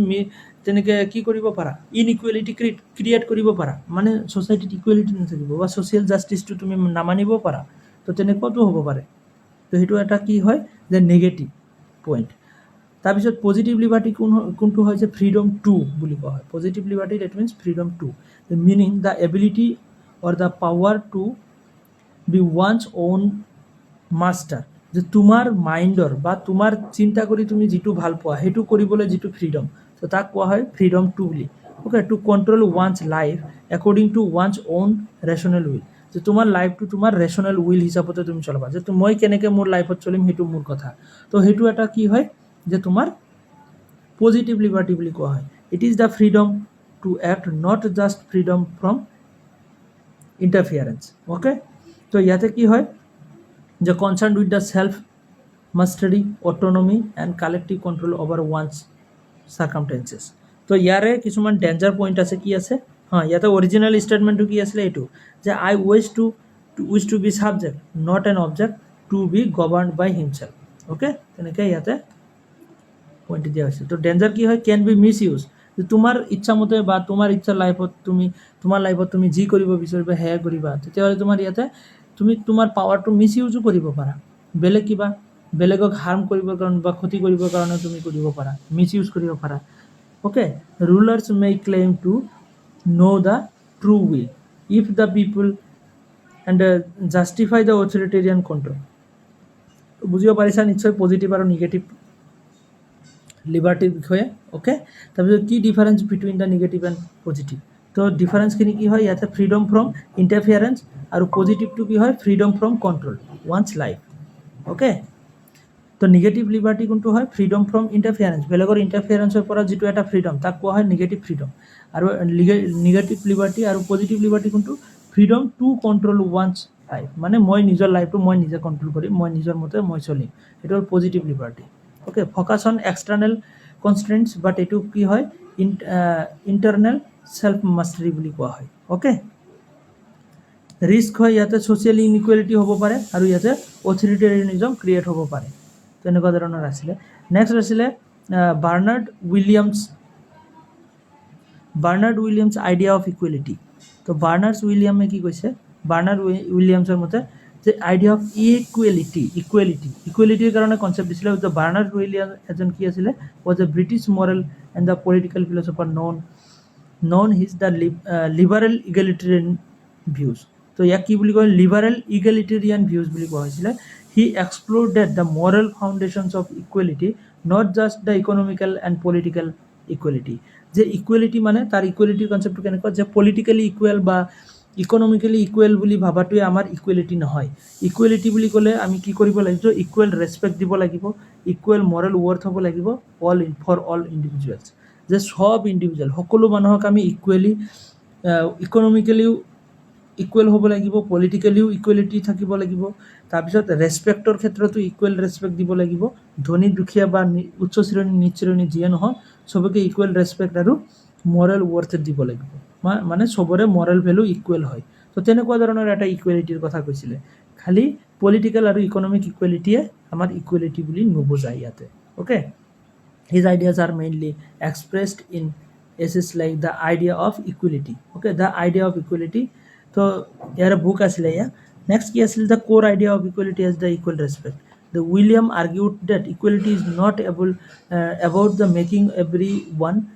তেনেকৈ কি কৰিব পাৰা? ইনইকুৱেলিটি ক্ৰিয়েট কৰিব পাৰা, মানে ছ'চাইটিত ইকুৱেলিটি নাথাকিব, বা ছ'চিয়েল জাষ্টিছটো তুমি নামানিব পাৰা। তো তেনেকুৱাটো হ'ব পাৰে। তো সেইটো এটা কি হয়? যে নেগেটিভ পইণ্ট। তাৰপিছত পজিটিভ লিবাৰ্টি কোনটো হয়? যে ফ্ৰীডম টু বুলি কোৱা হয়। Positive liberty that means freedom to, meaning the ability or the power to be one's own master. যে তোমাৰ মাইণ্ডৰ বা তোমাৰ চিন্তা কৰি তুমি যিটো ভাল পোৱা সেইটো কৰিবলৈ যিটো ফ্ৰীডম, তো তাক কোৱা হয় ফ্ৰীডম টু বুলি, okay. To control one's life according to one's own rational will. যে তোমাৰ লাইফটো তোমাৰ ৰেচনেল উইল হিচাপতে তুমি চলাবা, যে মই কেনেকৈ মোৰ লাইফত চলিম সেইটো মোৰ কথা। তো সেইটো এটা কি হয়? যে তোমাৰ পজিটিভ লিবাৰ্টি বুলি কোৱা হয়। It is the freedom to act, not just freedom from interference, okay. তো ইয়াতে কি হয়? যে concern with the self mastery, autonomy and collective control over one's circumstances. তো ইয়াৰে কিছুমান ডেঞ্জাৰ পইণ্ট আছে, কি আছে? ইয়াতে অৰিজিনেল ষ্টেটমেণ্টটো কি আছিলে এইটো যে I wish to be subject not an object to be govern by himself okay তেনেকৈ ইয়াতে পইণ্ট দিয়া হৈছে তো ডেঞ্জাৰ কি হয় কেন বি মিছ ইউজ তোমাৰ ইচ্ছামতে বা তোমাৰ ইচ্ছা লাইফত তোমাৰ লাইফত তুমি যি কৰিব বিচাৰিবা সেয়া কৰিবা তেতিয়াহ'লে তোমাৰ ইয়াতে তুমি তোমাৰ পাৱাৰটো মিছ ইউজো কৰিব পাৰা বেলেগক হাৰ্ম কৰিবৰ কাৰণে বা ক্ষতি কৰিবৰ কাৰণে তুমি কৰিব পাৰা মিছ ইউজ কৰিব পাৰা okay rulers may claim to know the true will if the people and justify the authoritarian control বুজিব পাৰিছা নিশ্চয় পজিটিভ আৰু নিগেটিভ লিবাৰ্টিৰ বিষয়ে অ'কে তাৰপিছত কি difference between the negative and positive তো ডিফাৰেঞ্চখিনি কি হয় ইয়াতে ফ্ৰীডম ফ্ৰম ইণ্টাৰফিয়াৰেঞ্চ আৰু পজিটিভটো কি হয় freedom from control one's life okay তো নিগেটিভ লিবাৰ্টি কোনটো হয় ফ্ৰীডম ফ্ৰম ইণ্টাৰফিয়াৰেঞ্চ বেলেগৰ ইণ্টাৰফিয়াৰেঞ্চৰ পৰা যিটো এটা ফ্ৰীডম তাক কোৱা হয় নিগেটিভ ফ্ৰীডম আৰু নিগেটিভ লিবাৰ্টি আৰু পজিটিভ লিবাৰ্টি কোনটো freedom to control one's life মানে মই নিজৰ লাইফটো মই নিজে কণ্ট্ৰল কৰিম মই নিজৰ মতে মই চলিম এইটো হ'ল positive liberty okay focus on external constraints but এইটো কি হয় ইণ্টাৰনেল ছেল্ফ মাষ্টাৰী বুলি কোৱা হয় অ'কে ৰিস্ক হয় ইয়াতে ছ'চিয়েল ইনইকুৱেলিটি হ'ব পাৰে আৰু ইয়াতে অথৰিটেৰিয়ানিজম ক্ৰিয়েট হ'ব পাৰে তেনেকুৱা ধৰণৰ আছিলে নেক্সট আছিলে Bernard Williams idea of equality তো বাৰ্নাৰ্ড উইলিয়ামে কি কৈছে বাৰ্নাৰ্ড উইলিয়ামছৰ মতে যে আইডিয়া অফ ইকুৱেলিটিৰ কাৰণে কনচেপ্ট দিছিলে দ্য বাৰ্নাৰ্ড উইলিয়াম এজন কি আছিলে was a British moral and the political philosopher known his the liberal egalitarian views তো ইয়াক কি বুলি কয় লিবাৰেল ইগেলিটেৰিয়ান ভিউজ বুলি কোৱা হৈছিলে he explored the moral foundations of equality not just the economical and political equality যে equality মানে তাৰ ইকুৱেলিটিৰ কনচেপ্টটো কেনেকুৱা যে পলিটিকেলি ইকুৱেল বা ইকনমিকেলি ইকুৱেল বুলি ভাবাটোৱে আমাৰ ইকুৱেলিটি নহয় ইকুৱেলিটি বুলি ক'লে আমি কি কৰিব লাগিব ইকুৱেল ৰেচপেক্ট দিব লাগিব ইকুৱেল মৰেল ৱৰ্থ হ'ব লাগিব ফৰ অল ইণ্ডিভিজুৱেলছ যে সব ইণ্ডিভিজুৱেল সকলো মানুহক আমি ইকুৱেলি ইকনমিকেলিও ইকুৱেল হ'ব লাগিব পলিটিকেলিও ইকুৱেলিটি থাকিব লাগিব তাৰপিছত ৰেচপেক্টৰ ক্ষেত্ৰতো ইকুৱেল ৰেচপেক্ট দিব লাগিব ধনী দুখীয়া বা উচ্চ শ্ৰেণী নিচ শ্ৰেণী যিয়ে নহয় চবকে ইকুৱেল ৰেচপেক্ট আৰু মৰেল ৱৰ্থ দিব লাগিব মানে চবৰে মৰেল ভেলু ইকুৱেল হয় তো তেনেকুৱা ধৰণৰ এটা ইকুৱেলিটিৰ কথা কৈছিলে খালি পলিটিকেল আৰু ইকনমিক ইকুৱেলিটিয়ে আমাৰ ইকুৱেলিটি বুলি নুবুজায় ইয়াতে okay His ideas are mainly expressed in essays like The Idea of Equality. Okay, The Idea of Equality. So, here a book asile ya. Next ki asile the core idea of equality as the equal respect. The William argued that equality is not about the making everyone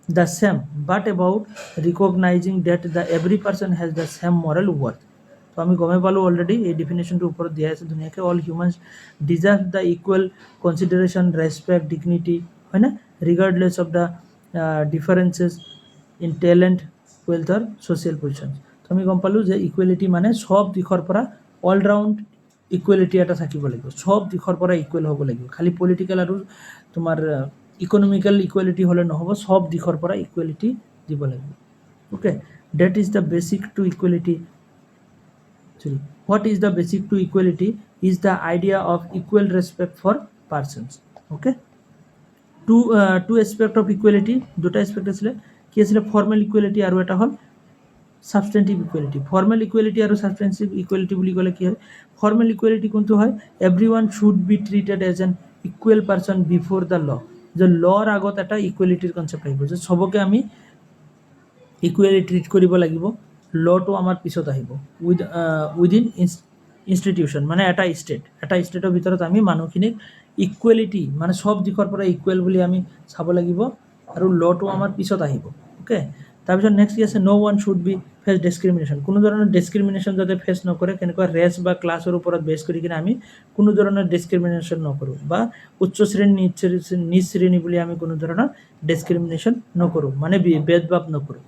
the same, but about recognizing that every person has the same moral worth. তো আমি গমে পালোঁ already এই ডিফিনেশ্যনটো ওপৰত দিয়া আছে ধুনীয়াকৈ all humans deserve the equal consideration respect dignity হয়নে regardless of the differences in talent wealth or social position তো আমি গম পালোঁ যে ইকুৱেলিটি মানে সব দিশৰ পৰা অলৰাউণ্ড ইকুৱেলিটি এটা থাকিব লাগিব সব দিশৰ পৰা ইকুৱেল হ'ব লাগিব খালি পলিটিকেল আৰু তোমাৰ ইকনমিকেল ইকুৱেলিটি হ'লে নহ'ব সব দিশৰ পৰা ইকুৱেলিটি দিব লাগিব okay that is the basic to equality what is the basic to equality is the idea of equal respect for persons okay two aspect of equality দুটা aspect আছিলে কি আছিলে formal equality আৰু এটা হ'ল substantive equality formal equality আৰু substantive equality বুলি ক'লে কি হয় formal equality কোনটো হয় everyone should be treated as an equal person before the law যে লৰ আগত এটা ইকুৱেলিটিৰ কনচেপ্ট আহিব যে সবকে আমি ইকুৱেলি ট্ৰিট কৰিব লাগিব লটো আমাৰ পিছত আহিব উইদিন ইনষ্টিটিউশ্যন মানে এটা ষ্টেটৰ ভিতৰত আমি মানুহখিনিক ইকুৱেলিটি মানে সব দিশৰ পৰা ইকুৱেল বুলি আমি চাব লাগিব আৰু লটো আমাৰ পিছত আহিব অ'কে তাৰপিছত নেক্সট কি আছে no' one should be face discrimination কোনো ধৰণৰ ডিছক্ৰিমিনেশ্যন যাতে ফেচ নকৰে কেনেকুৱা ৰেচ বা ক্লাছৰ ওপৰত বেছ কৰি কিনে আমি কোনো ধৰণৰ ডিছক্ৰিমিনেশ্যন নকৰোঁ বা উচ্চ শ্ৰেণী নিচ শ্ৰেণী বুলি আমি কোনো ধৰণৰ ডিছক্ৰিমিনেশ্যন নকৰোঁ মানে ভেদভাৱ নকৰোঁ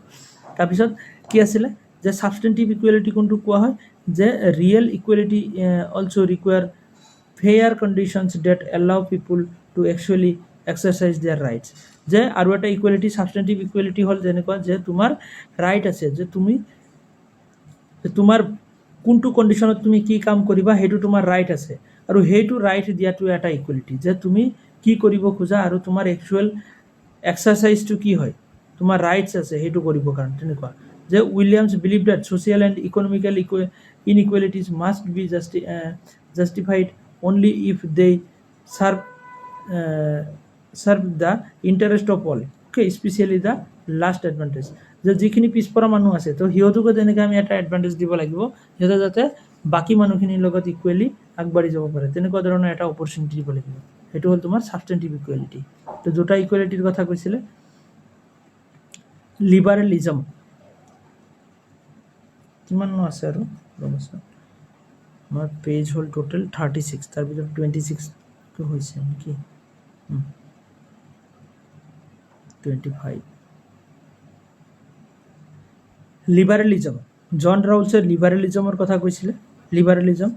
তাৰপিছত কি আছিলে যে সাবস্টেন্টিভ ইকুৱেলিটি কোনটো কোৱা হয় যে real equality also require fair conditions that allow people to actually exercise their rights যে আৰু এটা ইকুৱেলিটি সাবস্টেন্টিভ ইকুৱেলিটি হ'ল যেনেকুৱা যে তোমাৰ ৰাইট আছে যে তুমি তোমাৰ কোনটো কণ্ডিশ্যনত তুমি কি কাম কৰিবা সেইটো তোমাৰ ৰাইট আছে আৰু সেইটো ৰাইট দিয়াটো এটা ইকুৱেলিটি যে তুমি কি কৰিব খোজা আৰু তোমাৰ একচুৱেল এক্সাৰচাইজটো কি হয় তোমাৰ ৰাইটছ আছে সেইটো কৰিবৰ কাৰণে তেনেকুৱা যে Williams believe that social and economical inequalities must be justified only if they serve serve the interest of all okay specially the last advantage যে যিখিনি পিছপৰা মানুহ আছে তো সিহঁতকো তেনেকৈ আমি এটা এডভান্টেজ দিব লাগিব সিহঁতে যাতে বাকী মানুহখিনিৰ লগত ইকুৱেলি আগবাঢ়ি যাব পাৰে তেনেকুৱা ধৰণৰ এটা অপৰচুনিটি দিব লাগিব সেইটো হ'ল তোমাৰ ছাবষ্টেণ্টিভ ইকুৱেলিটি তো দুটা ইকুৱেলিটিৰ কথা কৈছিলে লিবাৰেলিজম কিমাননো আছে আৰু ৰ'বচোন আমাৰ পেজ হ'ল টোটেল 36 তাৰ ভিতৰত 26 হৈছে নেকি 25 লিবাৰেলিজম জন ৰাউলছে লিবাৰেলিজমৰ কথা কৈছিলে লিবাৰেলিজম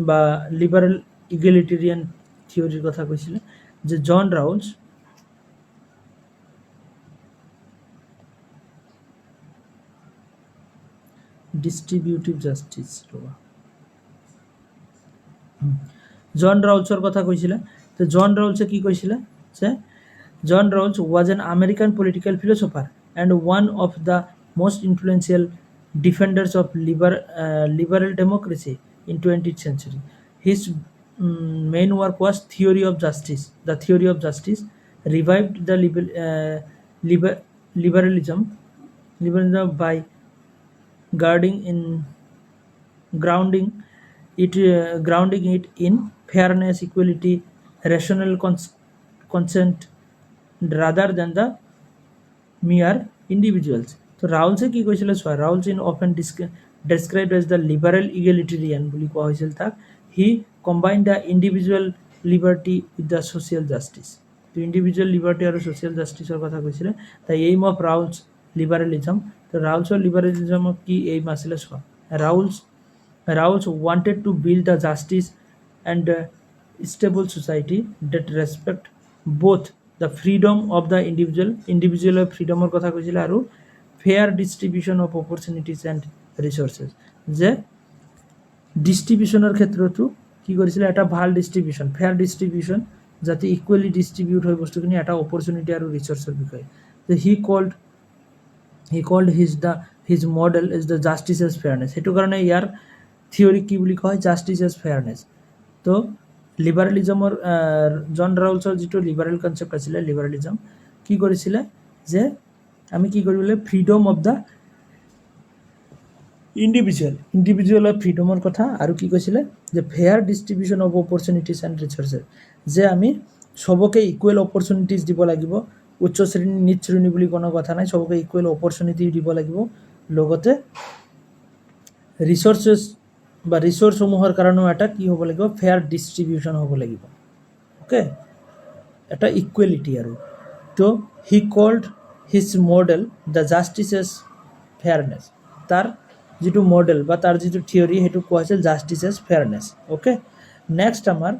বা লিবাৰেল ইগেলিটেৰিয়ান থিয়ৰিৰ কথা কৈছিলে যে জন ৰাউলছ ডিষ্ট্ৰিবিউটিভ জাষ্টিছ ৰ'বা জন ৰাউলছৰ কথা কৈছিলে তো জন ৰাউলছে কি কৈছিলে যে John Rawls was an American political philosopher and one of the most influential defenders of liberal democracy in 20th century. His main work was Theory of Justice. The Theory of Justice revived the liberalism by grounding it in fairness, equality, rational consent rather than the mere individuals. তো ৰাউলছে কি কৈছিলে চোৱা Rawls in often described as the liberal egalitarian বুলি কোৱা হৈছিল তাক he combine the individual liberty with the social justice তো individual liberty আৰু ছ'চিয়েল জাষ্টিছৰ কথা কৈছিলে the aim of Rawls liberalism তো ৰাউলছৰ লিবাৰেলিজমৰ কি এইম আছিলে চোৱা ৰাউলছ wanted to build a justice and a stable society that respect both the freedom of the individual freedomৰ কথা কৈছিলে আৰু fair distribution of opportunities and resources যে ডিষ্ট্ৰিবিউশ্যনৰ ক্ষেত্ৰতো কি কৰিছিলে এটা ভাল ডিষ্ট্ৰিবিউশ্যন ফেয়াৰ ডিষ্ট্ৰিবিউশ্যন যাতে ইকুৱেলি ডিষ্ট্ৰিবিউট হয় বস্তুখিনি এটা অপৰচুনিটি আৰু ৰিচোৰ্চৰ বিষয়ে যে he called his model is the justice as fairness সেইটো কাৰণে ইয়াৰ থিয়ৰি কি বুলি কয় জাষ্টিছ এজ ফেয়াৰনেছ তো লিবাৰেলিজমৰ জন ৰাউলছৰ যিটো লিবাৰেল কনচেপ্ট আছিলে লিবাৰেলিজম কি কৰিছিলে যে আমি কি কৰিব লাগিব ফ্ৰীডম অফ দ্য ইণ্ডিভিজুৱেলৰ ফ্ৰীডমৰ কথা আৰু কি কৈছিলে যে fair distribution of opportunities and resources যে আমি চবকে ইকুৱেল অপৰচুনিটিজ দিব লাগিব উচ্চ শ্ৰেণী নিচ শ্ৰেণী বুলি কোনো কথা নাই চবকে ইকুৱেল অপৰচুনিটি দিব লাগিব লগতে ৰিচোৰ্চেছ বা ৰিচোৰ্চসমূহৰ কাৰণেও এটা কি হ'ব লাগিব ফেয়াৰ ডিষ্ট্ৰিবিউশ্যন হ'ব লাগিব অ'কে এটা ইকুৱেলিটি আৰু তো he called his model the justice as fairness তাৰ যিটো মডেল বা তাৰ যিটো থিয়ৰি সেইটো কোৱা হৈছিল justice as fairness okay next আমাৰ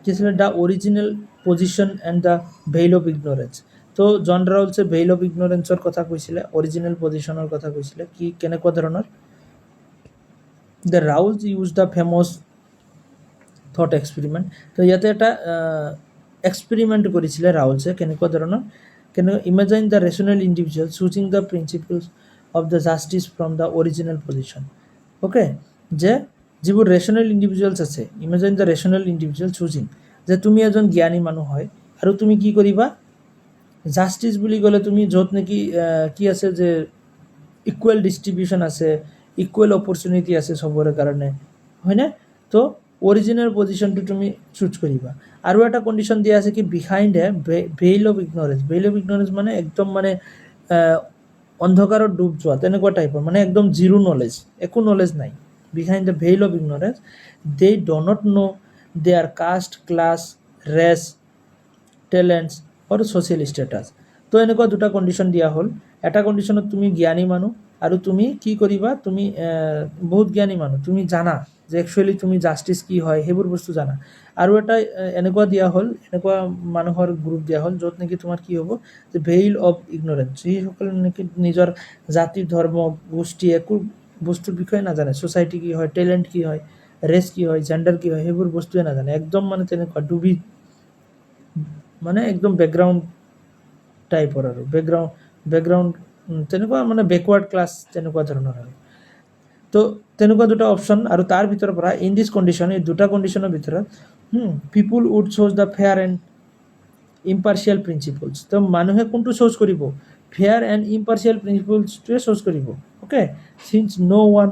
কি আছিলে the original position and the veil of ignorance তো জন ৰাউলছে ভেইল অফ ইগনৰেঞ্চৰ কথা কৈছিলে অৰিজিনেল পজিশ্যনৰ কথা কৈছিলে কি কেনেকুৱা ধৰণৰ the Rawls used the famous thought experiment তো ইয়াতে এটা এক্সপেৰিমেণ্ট কৰিছিলে ৰাউলছে কেনেকুৱা ধৰণৰ imagine the rational individual choosing the principles of the justice from the original position okay যে যিবোৰ ৰেচনেল ইণ্ডিভিজুৱেলছ আছে imagine the rational individual choosing যে তুমি এজন জ্ঞানী মানুহ হয় আৰু তুমি কি কৰিবা জাষ্টিছ বুলি ক'লে তুমি য'ত নেকি কি আছে যে ইকুৱেল ডিষ্ট্ৰিবিউশ্যন আছে ইকুৱেল অপৰচুনিটি আছে চবৰে কাৰণে হয়নে তো অৰিজিনেল পজিশ্যনটো তুমি চুজ কৰিবা আৰু এটা কণ্ডিশ্যন দিয়া আছে কি বিহাইণ্ড ভেইল অফ ইগনৰেঞ্চ মানে একদম মানে অন্ধকাৰত ডুব যোৱা তেনেকুৱা টাইপৰ মানে একদম জিৰ' নলেজ একো নলেজ নাই behind the veil of ignorance they do not know' their caste class race talents আৰু ছ'চিয়েল ষ্টেটাছ তো এনেকুৱা দুটা কণ্ডিশ্যন দিয়া হ'ল এটা কণ্ডিশ্যনত তুমি জ্ঞানী মানুহ আৰু তুমি কি কৰিবা তুমি বহুত জ্ঞানী মানুহ তুমি জানা যে একচুৱেলি তুমি জাষ্টিছ কি হয় সেইবোৰ বস্তু জানা আৰু এটা এনেকুৱা দিয়া হ'ল এনেকুৱা মানুহৰ গ্ৰুপ দিয়া হ'ল য'ত নেকি তোমাৰ কি হ'ব যে ভেইল অফ ইগনৰেঞ্চ যিসকলে নেকি নিজৰ জাতি ধৰ্ম গোষ্ঠী একো বস্তুৰ বিষয়ে নাজানে ছ'চাইটি কি হয় টেলেণ্ট কি হয় ৰেচ কি হয় জেণ্ডাৰ কি হয় সেইবোৰ বস্তুৱে নাজানে একদম মানে তেনেকুৱা ডুবি মানে একদম বেকগ্ৰাউণ্ড টাইপৰ আৰু বেকগ্ৰাউণ্ড তেনেকুৱা মানে বেকৱাৰ্ড ক্লাছ তেনেকুৱা ধৰণৰ আৰু তো তেনেকুৱা দুটা অপশ্যন আৰু তাৰ ভিতৰৰ পৰা ইন দিছ কণ্ডিশ্যন এই দুটা কণ্ডিশ্যনৰ ভিতৰত people would choose the fair and impartial principles তো মানুহে কোনটো চ'জ কৰিব ফেয়াৰ এণ্ড ইম্পাৰ্চিয়েল প্ৰিন্সিপলছটোৱে চ'জ কৰিব okay since no' one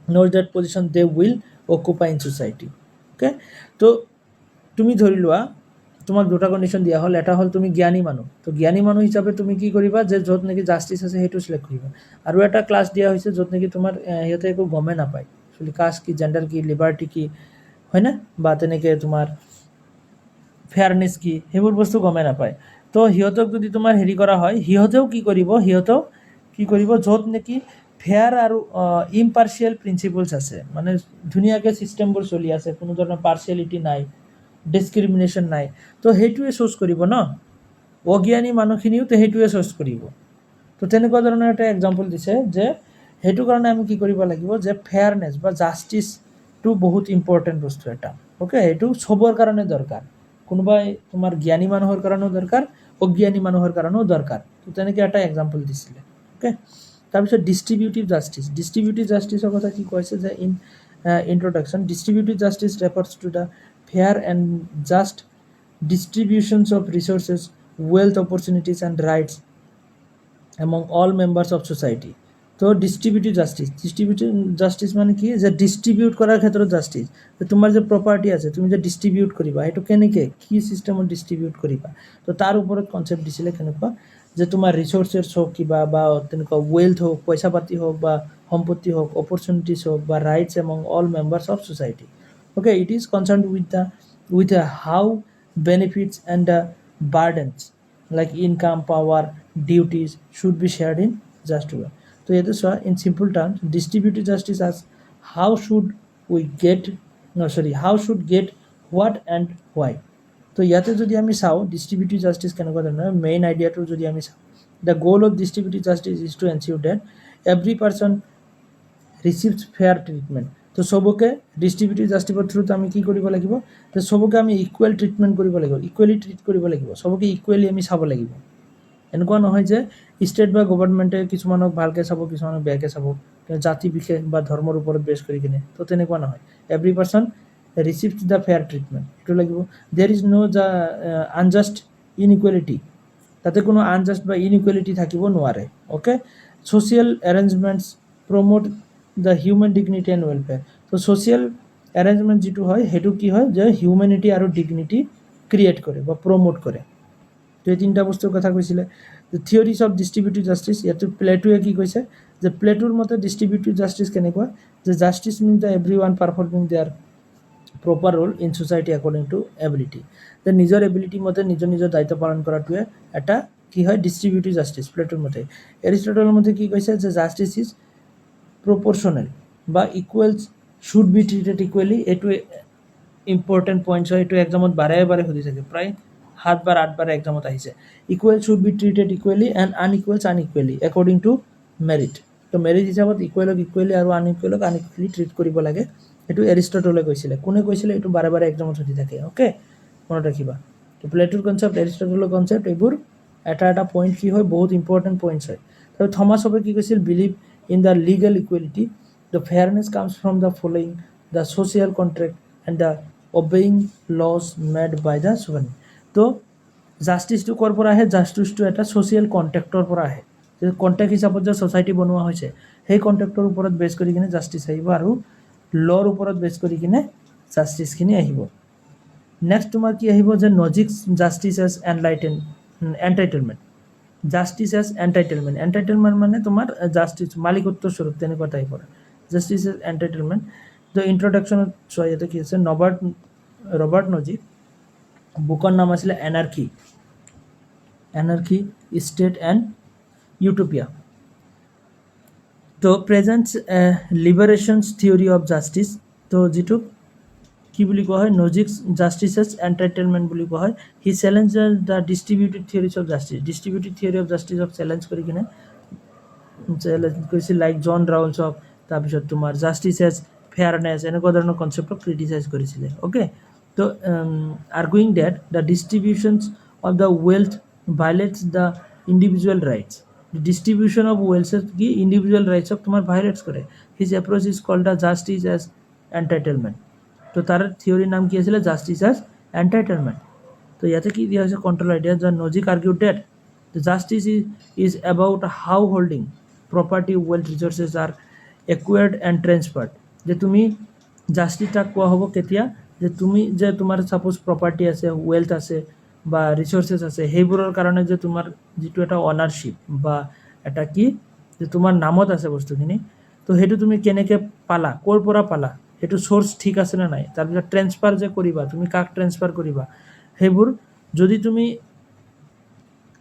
knows that position they will occupy in society okay তো তুমি ধৰি লোৱা তোমাক দুটা কণ্ডিশ্যন দিয়া হ'ল এটা হ'ল তুমি জ্ঞানী মানুহ তো জ্ঞানী মানুহ হিচাপে তুমি কি কৰিবা যে য'ত নেকি জাষ্টিছ আছে সেইটো চিলেক্ট কৰিবা আৰু এটা ক্লাছ দিয়া হৈছে য'ত নেকি তোমাৰ সিহঁতে একো গমেই নাপায় একচুৱেলি কাষ্ট কি জেণ্ডাৰ কি লিবাৰ্টি কি হয়নে বা তেনেকৈ তোমাৰ ফেয়াৰনেছ কি সেইবোৰ বস্তু গমেই নাপায় তো সিহঁতক যদি তোমাৰ হেৰি কৰা হয় সিহঁতেও কি কৰিব য'ত নেকি ফেয়াৰ আৰু ইম্পাৰ্চিয়েল প্ৰিন্সিপলছ আছে মানে ধুনীয়াকৈ ছিষ্টেমবোৰ চলি আছে কোনো ধৰণৰ পাৰ্চিয়েলিটি নাই ডিছক্ৰিমিনেশ্যন নাই তো সেইটোৱে চ'জ কৰিব ন অজ্ঞানী মানুহখিনিও সেইটোৱে চ'জ কৰিব তো তেনেকুৱা ধৰণৰ এটা এক্সাম্পল দিছে যে সেইটো কাৰণে আমি কি কৰিব লাগিব যে ফেয়াৰনেছ বা জাষ্টিছটো বহুত ইম্পৰ্টেণ্ট বস্তু এটা অ'কে এইটো চবৰ কাৰণে দৰকাৰ কোনোবাই তোমাৰ জ্ঞানী মানুহৰ কাৰণেও দৰকাৰ অজ্ঞানী মানুহৰ কাৰণেও দৰকাৰ তো তেনেকৈ এটা এক্সাম্পল দিছিলে অ'কে তাৰপিছত ডিষ্ট্ৰিবিউটিভ জাষ্টিছৰ কথা কি কৈছে যে in introduction distributive justice refers to the fair and just distributions of resources, wealth, opportunities, and rights among all members of society. তো ডিষ্ট্ৰিবিউটিভ জাষ্টিছ মানে কি যে ডিষ্ট্ৰিবিউট কৰাৰ ক্ষেত্ৰত জাষ্টিছ তোমাৰ যে প্ৰপাৰ্টি আছে তুমি যে ডিষ্ট্ৰিবিউট কৰিবা সেইটো কেনেকৈ কি ছিষ্টেমত ডিষ্ট্ৰিবিউট কৰিবা তো তাৰ ওপৰত কনচেপ্ট দিছিলে কেনেকুৱা যে তোমাৰ ৰিচোৰ্চেছ হওক কিবা বা তেনেকুৱা ৱেল্থ হওক পইচা পাতি হওক বা সম্পত্তি হওক অপৰচুনিটিছ হওক বা rights among all members of society okay it is concerned with how benefits and burdens like income, power, duties should be shared in just way. So in simple terms, distributive justice as how should get what and why. তো ইয়াতে যদি আমি চাওঁ ডিষ্ট্ৰিবিউটিভ justice কেনেকুৱা ধৰণৰ main আইডিয়াটো যদি আমি চাওঁ the goal of distributive justice is to ensure that every person receives fair treatment তো চবকে ডিষ্ট্ৰিবিউটিভ জাষ্টিছৰ থ্ৰুত আমি কি কৰিব লাগিব যে চবকে আমি ইকুৱেল ট্ৰিটমেণ্ট কৰিব লাগিব ইকুৱেলি ট্ৰিট কৰিব লাগিব চবকে ইকুৱেলি আমি চাব লাগিব এনেকুৱা নহয় যে ষ্টেট বা গভৰ্ণমেণ্টে কিছুমানক ভালকৈ চাব কিছুমানক বেয়াকৈ চাব জাতি বিশেষ বা ধৰ্মৰ ওপৰত বেছ কৰি কিনে তো তেনেকুৱা নহয় every person receives the fair treatment সেইটো লাগিব there is no' the unjust inequality তাতে কোনো আনজাষ্ট বা ইনইকুৱেলিটি থাকিব নোৱাৰে okay social arrangements promote the human dignity and welfare তো ছ'চিয়েল এৰেঞ্জমেণ্ট যিটো হয় সেইটো কি হয় যে হিউমেনিটি আৰু ডিগনিটি ক্ৰিয়েট কৰে বা প্ৰমোট কৰে তো এই তিনিটা বস্তুৰ কথা কৈছিলে থিয়ৰিজ অফ ডিষ্ট্ৰিবিউটিভ জাষ্টিছ ইয়াতে প্লেটোৱে কি কৈছে যে প্লেটোৰ মতে ডিষ্ট্ৰিবিউটিভ জাষ্টিছ কেনেকুৱা যে justice means the every one performing their proper role in society according to ability যে নিজৰ এবিলিটি মতে নিজৰ দায়িত্ব পালন কৰাটোৱে এটা কি হয় ডিষ্ট্ৰিবিউটিভ জাষ্টিছ প্লেটোৰ মতে এৰিষ্টটলৰ মতে কি কৈছে যে জাষ্টিছ ইজ প্ৰপৰ্চনেল বা equals should be treated equally এইটো ইম্পৰ্টেণ্ট পইণ্টছ হয় এইটো এক্সামত বাৰে সুধি থাকে প্ৰায় 7 বাৰ 8 বাৰ এক্সামত আহিছে equal should be treated equally and unequals unequally according to merit তো মেৰিট হিচাপত ইকুৱেলক ইকুৱেলি আৰু আনইকুৱেলক আনইকুৱেলি ট্ৰিট কৰিব লাগে এইটো এৰিষ্টটলে কৈছিলে কোনে কৈছিলে এইটো বাৰে এক্সামত সুধি থাকে অ'কে মনত ৰাখিবা তো প্লেটোৰ কনচেপ্ট এৰিষ্টটলৰ কনচেপ্ট এইবোৰ এটা পইণ্ট কি হয় বহুত ইম্পৰ্টেণ্ট পইণ্টছ হয় তো থমাছ হবে কি কৈছিল believe in the legal equality the fairness comes from the following the social contract and the obeying laws made by the sovereign তো জাষ্টিছটো ক'ৰ পৰা আহে জাষ্টিছটো এটা ছ'চিয়েল কণ্টেক্টৰ পৰা আহে যে কণ্টেক্ট হিচাপত যে ছ'চাইটি বনোৱা হৈছে সেই কণ্টেক্টৰ ওপৰত বেছ কৰি কিনে জাষ্টিছ আহিব আৰু ল'ৰ ওপৰত বেছ কৰি কিনে জাষ্টিছখিনি আহিব নেক্সট তোমাৰ কি আহিব যে নজিক্স জাষ্টিছ এজ এণ্টাইটেলমেণ্ট জাষ্টিছ এজ এণ্টাইটেলমেণ্ট মানে তোমাৰ জাষ্টিছ মালিকত্ব স্বৰূপ তেনেকুৱা টাইপৰ জাষ্টিছ এজ এণ্টাইটেলমেণ্ট দ ইন্ট্ৰডাকশ্যনত চোৱা ইয়াতে কি আছে ৰবাৰ্ট নজিক বুকৰ নাম আছিলে এনাৰ্কি ষ্টেট এণ্ড ইউটোপিয়া তো প্ৰেজেণ্টছ লিবাৰেশ্যনছ থিয়ৰী অফ জাষ্টিছ তো যিটো কি বুলি কোৱা হয় নজিক্স জাষ্টিছ এজ এণ্টাইটেলমেণ্ট বুলি কোৱা হয় হি challenge the ডিষ্ট্ৰিবিউটিভ theories of জাষ্টিছক challenge কৰি কিনে চেলেঞ্জ কৰিছিল লাইক জন ৰাউলছক তাৰপিছত তোমাৰ জাষ্টিছ এজ ফেয়াৰনেছ এনেকুৱা ধৰণৰ কনচেপ্টক ক্ৰিটিচাইজ কৰিছিলে অ'কে তো arguing that the distributions of the wealth violates the individual rights, distribution of ওয়েলসের কি ইন্ডিভিজুয়াল রাইটসক তোমার ভায়োলেটস করে। His approach is called a justice as entitlement. তো তার থিওরির নাম কি আছিল? Justice as entitlement. তো ইয়াতে কি দিয়া হয়েছে? Control idea. The Nozick argued that the justice is about how holding property wealth resources are acquired and transferred. যে তুমি জাস্টিসটা কোৱা হ'ব কেতিয়া? যে তুমি যে তোমাৰ সাপোজ প্ৰপাৰ্টি আছে, ওয়েলথ আছে বা ৰিসোৰ্সেস আছে, সেইবোৰৰ কাৰণে যে তোমাৰ যিটো এটা অনাৰশ্বিপ বা এটা কি যে তোমাৰ নামত আছে বস্তুখিনি, তো সেইটো তুমি কেনেকৈ পালা, ক'ৰ পৰা পালা, সেইটো সোৰ্স ঠিক আছে নে নাই, তাৰপিছত ট্ৰেন্সফাৰ যে কৰিবা, তুমি কাক ট্ৰেন্সফাৰ কৰিবা, সেইবোৰ যদি তুমি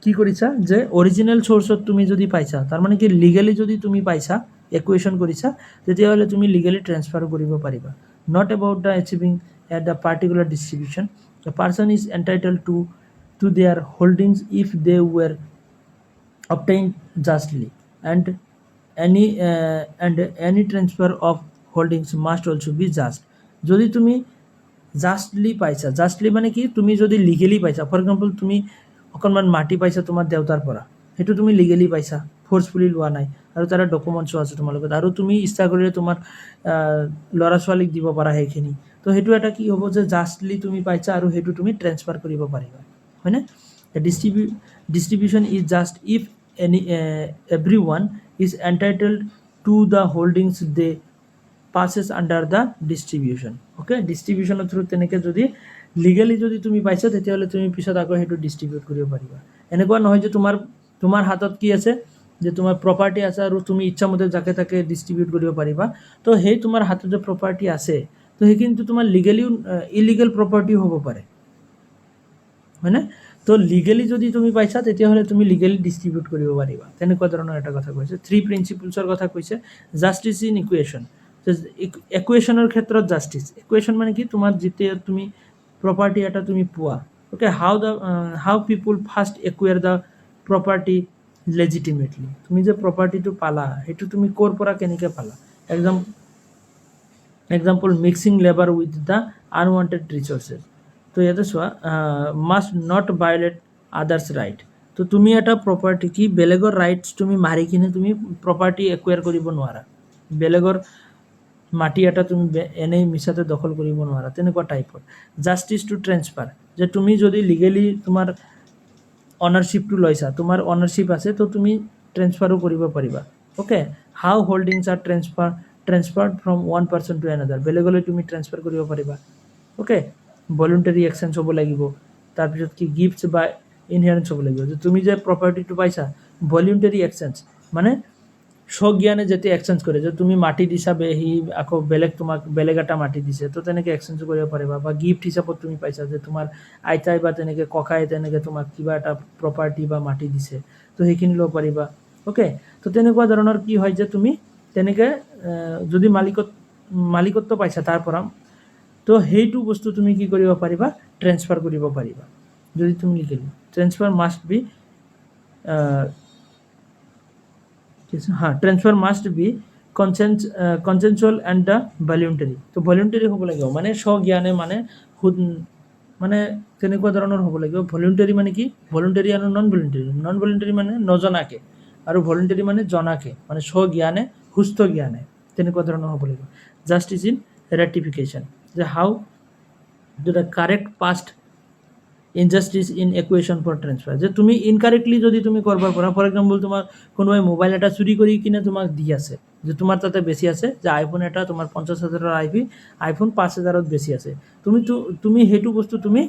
কি কৰিছা যে অৰিজিনেল সোৰ্সত তুমি যদি পাইছা, তাৰ মানে কি লিগেলি যদি তুমি পাইছা, একুৱেশ্যন কৰিছা, তেতিয়াহ'লে তুমি লিগেলি ট্ৰেন্সফাৰ কৰিব পাৰিবা। Not about the achieving at the particular distribution, the person is entitle to their holdings if they were obtained justly, and any transfer of holdings must also be just. যদি তুমি জাষ্টলি পাইছা, জাষ্টলি মানে কি তুমি যদি লিগেলি পাইছা, ফৰ এক্সাম্পল তুমি অকণমান মাটি পাইছা তোমাৰ দেউতাৰ পৰা, সেইটো তুমি লিগেলি পাইছা, ফ'ৰ্চফুলি লোৱা নাই, আৰু তাৰ ডকুমেণ্টছো আছে তোমাৰ লগত, আৰু তুমি ইচ্ছা কৰিলে তোমাৰ ল'ৰা ছোৱালীক দিব পাৰা সেইখিনি, তো সেইটো এটা কি হ'ব যে জাষ্টলি তুমি পাইছা আৰু সেইটো তুমি ট্ৰেন্সফাৰ কৰিব পাৰিবা, হয়নে? Distribution is just if everyone is entitled to the holdings they passes under the distribution. Okay, distribution through তেনেকৈ যদি লিগেলি যদি তুমি পাইছা, তেতিয়াহ'লে তুমি পিছত আকৌ সেইটো ডিষ্ট্ৰিবিউট কৰিব পাৰিবা। এনেকুৱা নহয় যে তোমাৰ হাতত কি আছে, যে তোমাৰ প্ৰপাৰ্টি আছে আৰু তুমি ইচ্ছামতে যাকে তাকে ডিষ্ট্ৰিবিউট কৰিব পাৰিবা। তো সেই তোমাৰ হাতত যে প্ৰপাৰ্টি আছে, তো সেইখিনিতো তোমাৰ লিগেলিও ইলিগেল প্ৰপাৰ্টিও হ'ব পাৰে, হয়নে? তো লিগেলি যদি তুমি পাইছা, তেতিয়াহ'লে তুমি লিগেলি ডিষ্ট্ৰিবিউট কৰিব পাৰিবা, তেনেকুৱা ধৰণৰ এটা কথা কৈছে। 3 প্ৰিন্সিপলছৰ কথা কৈছে। জাষ্টিছ ইন ইকুৱেশ্যন, ইকুৱেশ্যনৰ ক্ষেত্ৰত জাষ্টিছ, ইকুৱেশ্যন মানে কি তোমাৰ যেতিয়া তুমি প্ৰপাৰ্টি এটা তুমি পোৱা, okay, how people first acquire the property legitimately, তুমি যে প্ৰপাৰ্টিটো পালা, সেইটো তুমি ক'ৰ পৰা কেনেকৈ পালা? Example mixing labour with the unwanted resources. তো ইয়াতে চোৱা, must not violate others right. তো তুমি এটা প্ৰপাৰ্টি কি বেলেগৰ ৰাইটছ তুমি মাৰি কিনে তুমি প্ৰপাৰ্টি একুৱেৰ কৰিব নোৱাৰা, বেলেগৰ মাটি এটা তুমি এনেই মিছাতে দখল কৰিব নোৱাৰা, তেনেকুৱা টাইপৰ। জাষ্টিছ টু ট্ৰেন্সফাৰ, যে তুমি যদি লিগেলি তোমাৰ অনাৰশ্বিপটো লৈছা, তোমাৰ অনাৰশ্বিপ আছে, তো তুমি ট্ৰেন্সফাৰো কৰিব পাৰিবা। Okay, how holdings are transferred from one person to another, বেলেগলৈ তুমি ট্ৰেন্সফাৰ কৰিব পাৰিবা। অ'কে, ভলুণ্টাৰী এক্সচেঞ্জ হ'ব লাগিব, তাৰপিছত কি গিফ্টছ বা ইনহেৰিটেন্স হ'ব লাগিব। যে তুমি যে প্ৰপাৰ্টিটো পাইছা, ভলিউণ্টাৰী এক্সচেঞ্জ মানে স্বজ্ঞানে যেতিয়া এক্সচেঞ্জ কৰে, যে তুমি মাটি দিছা, সি আকৌ তোমাক বেলেগ এটা মাটি দিছে, তো তেনেকৈ এক্সচেঞ্জ কৰিব পাৰিবা। বা গিফ্ট হিচাপত তুমি পাইছা, যে তোমাৰ আইতাই বা তেনেকৈ ককাই তেনেকৈ তোমাক কিবা এটা প্ৰপাৰ্টি বা মাটি দিছে, তো সেইখিনি ল'ব পাৰিবা। অ'কে, তো তেনেকুৱা ধৰণৰ কি হয় যে তুমি তেনেকৈ যদি মালিকত্ব পাইছা তাৰ পৰা, তো সেইটো বস্তু তুমি কি কৰিব পাৰিবা? ট্ৰেন্সফাৰ কৰিব পাৰিবা, যদি তুমি লিগেলি। Transfer must be transfer must be consensual and the voluntary. তো ভলিউণ্টাৰী হ'ব লাগিব, মানে স্বজ্ঞানে, মানে তেনেকুৱা ধৰণৰ হ'ব লাগিব। ভলিউণ্টাৰী মানে কি? ভলিউণ্টাৰী আৰু নন ভলিউণ্টাৰী মানে নজনাকৈ, আৰু ভলিউণ্টাৰী মানে জনাকৈ, মানে স্বজ্ঞানে, সুস্থ জ্ঞানে, তেনেকুৱা ধৰণৰ হ'ব লাগিব। জাষ্টিছ ইন ৰেটিফিকেশ্যন, যে how the correct past injustice in equation for transfer, যে তুমি ইনকাৰেক্টলি যদি তুমি কৰিব পৰা, ফৰ এক্সাম্পল তোমাক কোনোবাই মোবাইল এটা চুৰি কৰি কিনে তোমাক দি আছে, যে তোমাৰ তাতে বেছি আছে, যে আইফোন এটা তোমাৰ 50,000 আইফোন 5,000 বেছি আছে, তুমি সেইটো বস্তু তুমি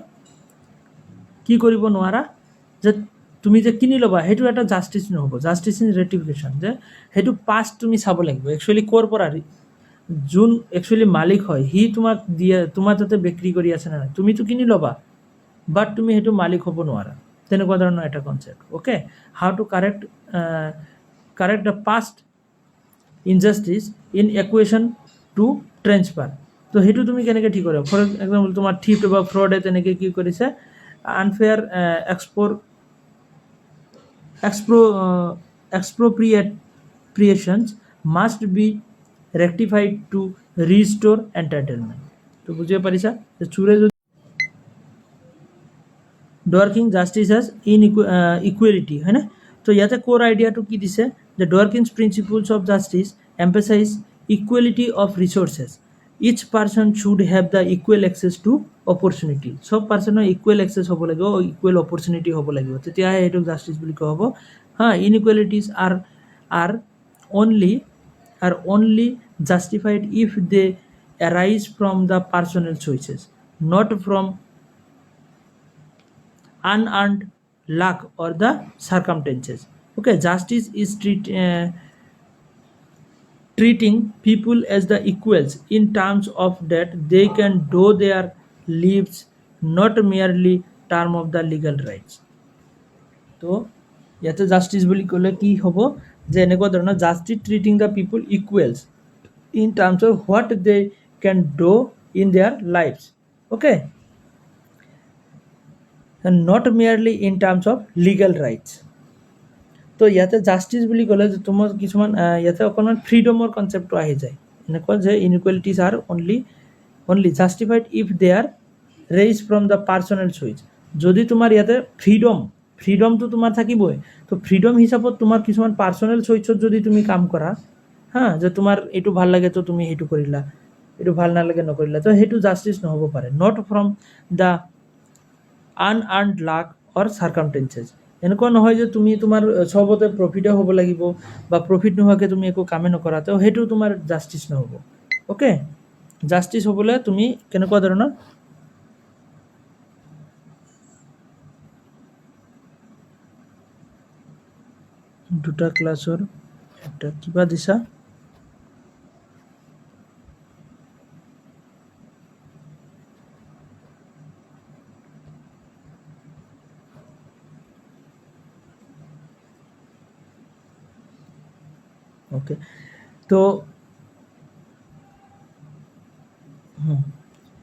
কি কৰিব নোৱাৰা, যে তুমি যে কিনি ল'বা, সেইটো এটা জাষ্টিছ নহ'ব। জাষ্টিছ ইন ৰেটিফিকেশ্যন, যে সেইটো পাষ্ট তুমি চাব লাগিব, একচুৱেলি ক'ৰ পৰা যোন একচুৱেলি মালিক হয়, সি তোমাক দিয়ে, তোমাৰ তাতে বিক্ৰী কৰি আছে নে নাই, তুমিতো কিনি ল'বা, বাট তুমি সেইটো মালিক হ'ব নোৱাৰা, তেনেকুৱা ধৰণৰ এটা concept. Okay, how to correct the past injustice in equation to transfer. তো সেইটো তুমি কেনেকৈ ঠিক কৰিবা? ফৰ এক্সাম্পল তোমাৰ থিফ্ট বা ফ্ৰডে তেনেকৈ কি কৰিছে, unfair expropriations must be rectified to restore entitlement. তো বুঝিয়ে পাৰিছা, যে চোৰে যদি ডৱাৰ্কিং জাষ্টিছ এজ ইকুৱেলিটি, হয়নে? তো ইয়াতে কোৰ আইডিয়াটো কি দিছে যে Dworkin's principles of justice emphasize equality of resources each person should have the equal access to opportunity চব পাৰ্চনৰ ইকুৱেল এক্সেছ হ'ব লাগিব ইকুৱেল অপৰচুনিটি হ'ব লাগিব তেতিয়াহে এইটোক জাষ্টিছ বুলি কোৱা হ'ব হা ইনইকুৱেলিটিজ are only justified if they arise from the personal choices not from unearned luck or the circumstances okay justice is treating people as the equals in terms of that they can do their lives not merely term of the legal rights তো ইয়াতে justice বুলি ক'লে কি হ'ব যে এনেকুৱা ধৰণৰ justice treating the people equals in terms of what they can do in their lives okay not merely in terms of legal rights তো ইয়াতে জাষ্টিছ বুলি ক'লে যে তোমাৰ কিছুমান ইয়াতে অকণমান ফ্ৰীডমৰ কনচেপ্টটো আহি যায় এনেকুৱা যে inequalities are only justified if they are raise from the personal choice যদি তোমাৰ ইয়াতে ফ্ৰীডমটো তোমাৰ থাকিবই তো ফ্ৰীডম হিচাপত তোমাৰ কিছুমান পাৰ্চনেল চইচত যদি তুমি কাম কৰা হা যে তোমাৰ এইটো ভাল লাগে তো তুমি সেইটো কৰিলা এইটো ভাল নালাগে নকৰিলা তো সেইটো জাষ্টিছ নহ'ব পাৰে নট ফ্ৰম দ্য আনআৰ্নড লাক অৰ চাৰ্কামটেঞ্চেছ এনেকুৱা নহয় যে তুমি তোমাৰ চবতে প্ৰফিটে হ'ব লাগিব বা প্ৰফিট নোহোৱাকৈ তুমি একো কামে নকৰা তো সেইটো তোমাৰ জাষ্টিছ নহ'ব অ'কে জাষ্টিছ হ'বলৈ তুমি কেনেকুৱা ধৰণৰ দুটা ক্লাছৰ এটা কিবা দিছা ओके तो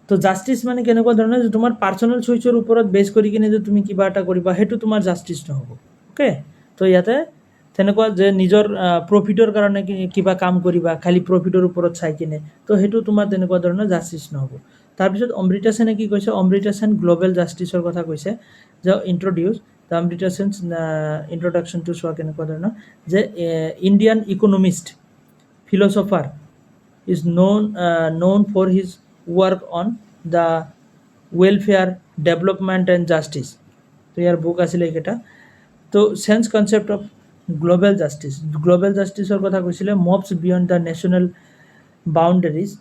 তো জাষ্টিছ মানে কেনেকুৱা ধৰণৰ যে তোমাৰ পাৰ্চনেল চইচৰ ওপৰত বেছ কৰি কিনে যে তুমি কিবা এটা কৰিবা সেইটো তোমাৰ জাষ্টিছ নহ'ব অ'কে তো ইয়াতে তেনেকুৱা যে নিজৰ প্ৰফিটৰ কাৰণে কিবা কাম কৰিবা খালি প্ৰফিটৰ ওপৰত চাই কিনে তো সেইটো তোমাৰ তেনেকুৱা ধৰণৰ জাষ্টিছ নহ'ব তাৰপিছত অমৃতা সেনে কি কৈছে অমৃতা সেন গ্ল'বেল জাষ্টিছৰ কথা কৈছে যে ইণ্ট্ৰডিউচ দ্য অমৃতা সেন ইণ্ট্ৰডাকশ্যনটো চোৱা কেনেকুৱা ধৰণৰ যে Indian Economist philosopher is known for his work on the welfare development and justice তো ইয়াৰ বুক আছিলে এইকেইটা তো সেন্স কনসেপ্ট অফ গ্লোবেল জাষ্টিছৰ কথা কৈছিলে mobs beyond the national boundaries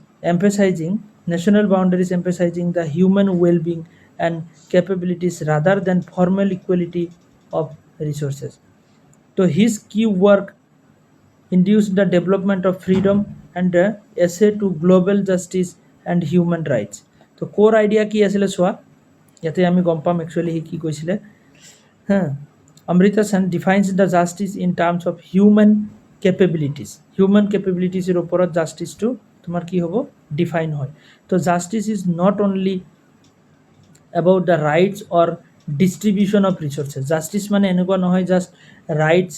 emphasizing the human well-being and capabilities rather than formal equality of resources so his key work induced the development of freedom and the essay to global justice and human rights তো core idea কি আছিলে চোৱা ইয়াতে আমি গম পাম actually কি কৈছিলে হা Amartya Sen defines the justice in terms of human কেপেবিলিটিছৰ ওপৰত জাষ্টিছটো তোমাৰ কি হ'ব ডিফাইন হয় তো justice is not only about the rights or distribution of resources justice মানে এনেকুৱা নহয় জাষ্ট ৰাইটছ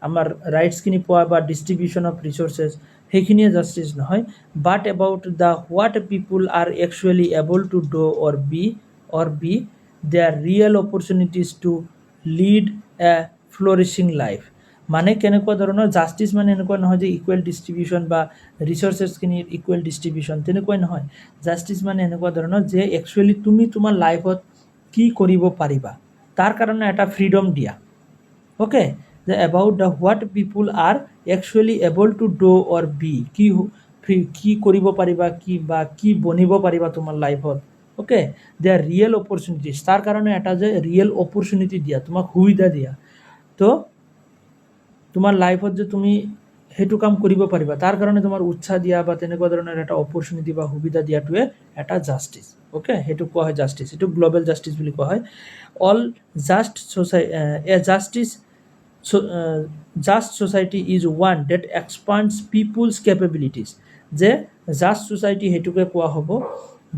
আমাৰ ৰাইটছখিনি পোৱা বা ডিষ্ট্ৰিবিউশ্যন অফ ৰিচোৰ্চেছ সেইখিনিয়ে জাষ্টিছ নহয় but about the what people are actually able to do or be their real opportunities to lead a flourishing life মানে কেনেকুৱা ধৰণৰ জাষ্টিছ মানে এনেকুৱা নহয় যে ইকুৱেল ডিষ্ট্ৰিবিউশ্যন বা ৰিচোৰ্চেছখিনিৰ ইকুৱেল ডিষ্ট্ৰিবিউশ্যন তেনেকুৱাই নহয় জাষ্টিছ মানে এনেকুৱা ধৰণৰ যে একচুৱেলি তুমি তোমাৰ লাইফত কি কৰিব পাৰিবা তাৰ কাৰণে এটা ফ্ৰীডম দিয়া অ'কে যে about the what people are actually able to do or be কি কৰিব পাৰিবা কি বনিব পাৰিবা তোমাৰ লাইফত okay they are real opportunities তাৰ কাৰণে এটা যে ৰিয়েল অপৰচুনিটি দিয়া তোমাক সুবিধা দিয়া তো তোমাৰ লাইফত যে তুমি সেইটো কাম কৰিব পাৰিবা তাৰ কাৰণে তোমাৰ উৎসাহ দিয়া বা তেনেকুৱা ধৰণৰ এটা অপৰচুনিটি বা সুবিধা দিয়াটোৱে এটা জাষ্টিছ অ'কে সেইটো কোৱা হয় জাষ্টিছ এইটো গ্ল'বেল জাষ্টিছ বুলি কোৱা হয় all just just society is one that expands people's capabilities যে জাষ্ট ছ'চাইটি সেইটোকে কোৱা হ'ব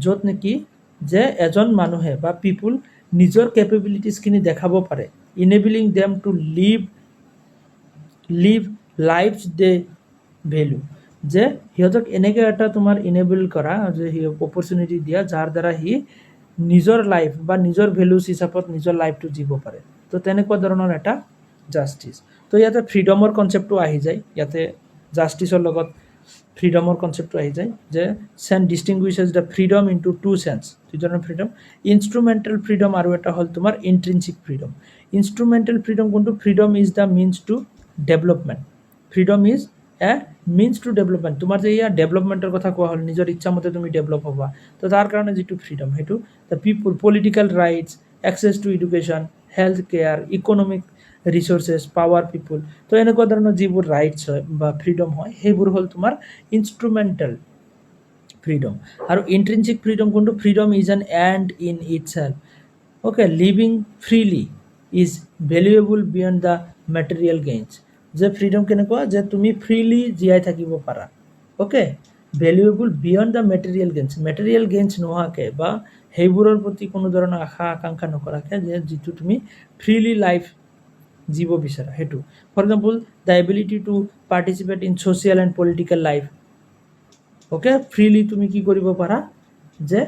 য'ত নেকি যে এজন মানুহে বা পিপুল নিজৰ কেপেবিলিটিছখিনি দেখাব পাৰে enabling them to live lives they value যে সিহঁতক এনেকৈ এটা তোমাৰ ইনেবল কৰা যে সি অপৰচুনিটি দিয়া যাৰ দ্বাৰা সি নিজৰ লাইফ বা নিজৰ ভেলুজ হিচাপত নিজৰ লাইফটো জীব পাৰে তো তেনেকুৱা ধৰণৰ এটা জাষ্টিছ তো ইয়াতে ফ্ৰীডমৰ কনচেপ্টটো আহি যায় ইয়াতে জাষ্টিছৰ লগত ফ্ৰীডমৰ কনচেপ্টটো আহি যায় যে Sen distinguishes the freedom into two sense দুই ধৰণৰ ফ্ৰীডম ইনষ্ট্ৰুমেণ্টেল ফ্ৰীডম আৰু এটা হ'ল তোমাৰ ইন্ট্ৰিনচিক ফ্ৰীডম ইনষ্ট্ৰুমেণ্টেল ফ্ৰীডম কোনটো freedom is the means to development freedom is a means to development তোমাৰ যে ইয়াৰ ডেভেলপমেণ্টৰ কথা কোৱা হ'ল নিজৰ ইচ্ছামতে তুমি ডেভেলপ হ'বা তো তাৰ কাৰণে যিটো ফ্ৰীডম সেইটো the people political rights access to education health care economic resources power people তো এনেকুৱা ধৰণৰ যিবোৰ ৰাইটছ হয় বা ফ্ৰীডম হয় সেইবোৰ হ'ল তোমাৰ ইনষ্ট্ৰুমেণ্টেল ফ্ৰীডম আৰু ইন্ট্ৰিনচিক ফ্ৰীডম কোনটো freedom is an end in itself okay living freely is valuable beyond the material gains যে ফ্ৰীডম কেনেকুৱা যে তুমি ফ্ৰীলি জীয়াই থাকিব পাৰা okay valuable beyond the material gains নোহোৱাকৈ বা সেইবোৰৰ প্ৰতি কোনো ধৰণৰ আশা আকাংক্ষা নকৰাকৈ যে যিটো তুমি ফ্ৰীলি লাইফ জীৱ বিচাৰা সেইটো for example the ability to participate in social and political life okay freely তুমি কি কৰিব পাৰা যে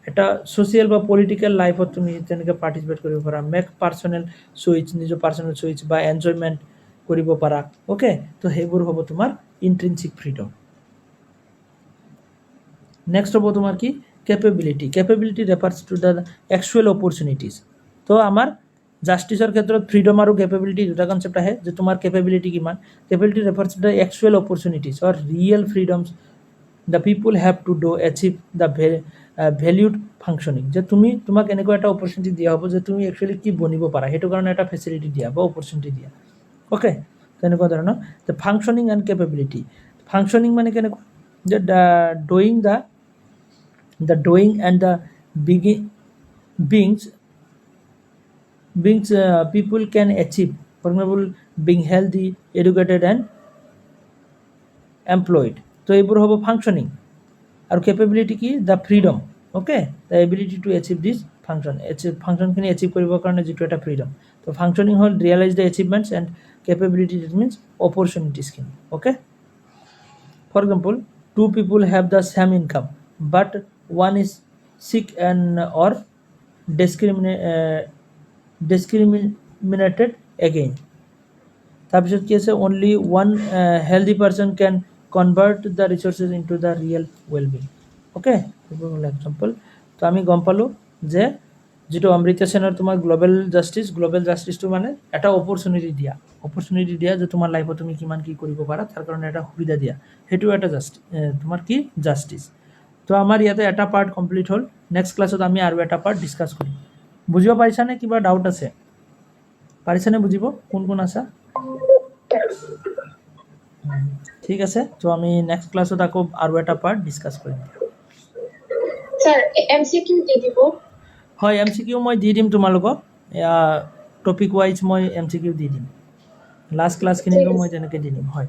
এটা ছ'চিয়েল বা পলিটিকেল লাইফত তুমি তেনেকৈ পাৰ্টিচিপেট কৰিব পাৰা মেক পাৰ্চনেল চুইচ নিজৰ পাৰ্চনেল চুইচ বা এনজয়মেণ্ট কৰিব পাৰা অ'কে তো সেইবোৰ হ'ব তোমাৰ ইন্ট্ৰিনচিক ফ্ৰীডম নেক্সট হ'ব তোমাৰ কি capability refers to the actual opportunities তো আমাৰ জাষ্টিছৰ ক্ষেত্ৰত ফ্ৰীডম আৰু কেপেবিলিটি দুটা কনচেপ্ট আহে যে তোমাৰ কেপেবিলিটি কিমান capability refers to the actual opportunities or real freedoms the people have to do achieve the valued functioning যে তোমাক এনেকুৱা এটা অপৰচুনিটি দিয়া হ'ব যে তুমি একচুৱেলি কি বনিব পাৰা সেইটো কাৰণে এটা ফেচিলিটি দিয়া বা অপৰচুনিটি দিয়া অ'কে তেনেকুৱা ধৰণৰ the functioning and capability functioning মানে কেনেকুৱা যে the doing and the beings people can achieve for example being healthy educated and employed তো এইবোৰ হ'ব ফাংচনিং আৰু কেপেবিলিটি কি the freedom okay the ability to achieve this ফাংচনখিনি এচিভ কৰিবৰ কাৰণে যিটো এটা ফ্ৰীডম তো ফাংচনিং হ'ল realize the achievements and capability that means অপৰচুনিটিছখিনি okay for example two people have the same income but one is sick and or discriminated again তাৰপিছত কি আছে only one healthy person can convert the resources into the real well-being okay এইবোৰ হ'ল example তো আমি গম পালোঁ যে যিটো অমৃতা সেনৰ তোমাৰ গ্ল'বেল জাষ্টিছটো মানে এটা অপৰচুনিটি দিয়া যে তোমাৰ লাইফত তুমি কিমান কি কৰিব পাৰা তাৰ কাৰণে এটা সুবিধা দিয়া সেইটো এটা তোমাৰ কি জাষ্টিছ তো আমাৰ ইয়াতে এটা পাৰ্ট কমপ্লিট হ'ল নেক্সট ক্লাছত আমি আৰু এটা পাৰ্ট ডিছকাছ কৰিম বুজিব পাৰিছানে কিবা ডাউট আছে পাৰিছানে বুজিব কোন আছা ঠিক আছে তো আমি নেক্সট ক্লাছত আকৌ আৰু এটা পাৰ্ট ডিছকাছ কৰিম স্যার এমসিকিউ দি দিব হয় এমসিকিউ মই দি দিম তোমালোকক টপিক ৱাইজ মই এমসিকিউ দি দিম লাষ্ট ক্লাছখিনিতো মই তেনেকৈ দি দিম হয়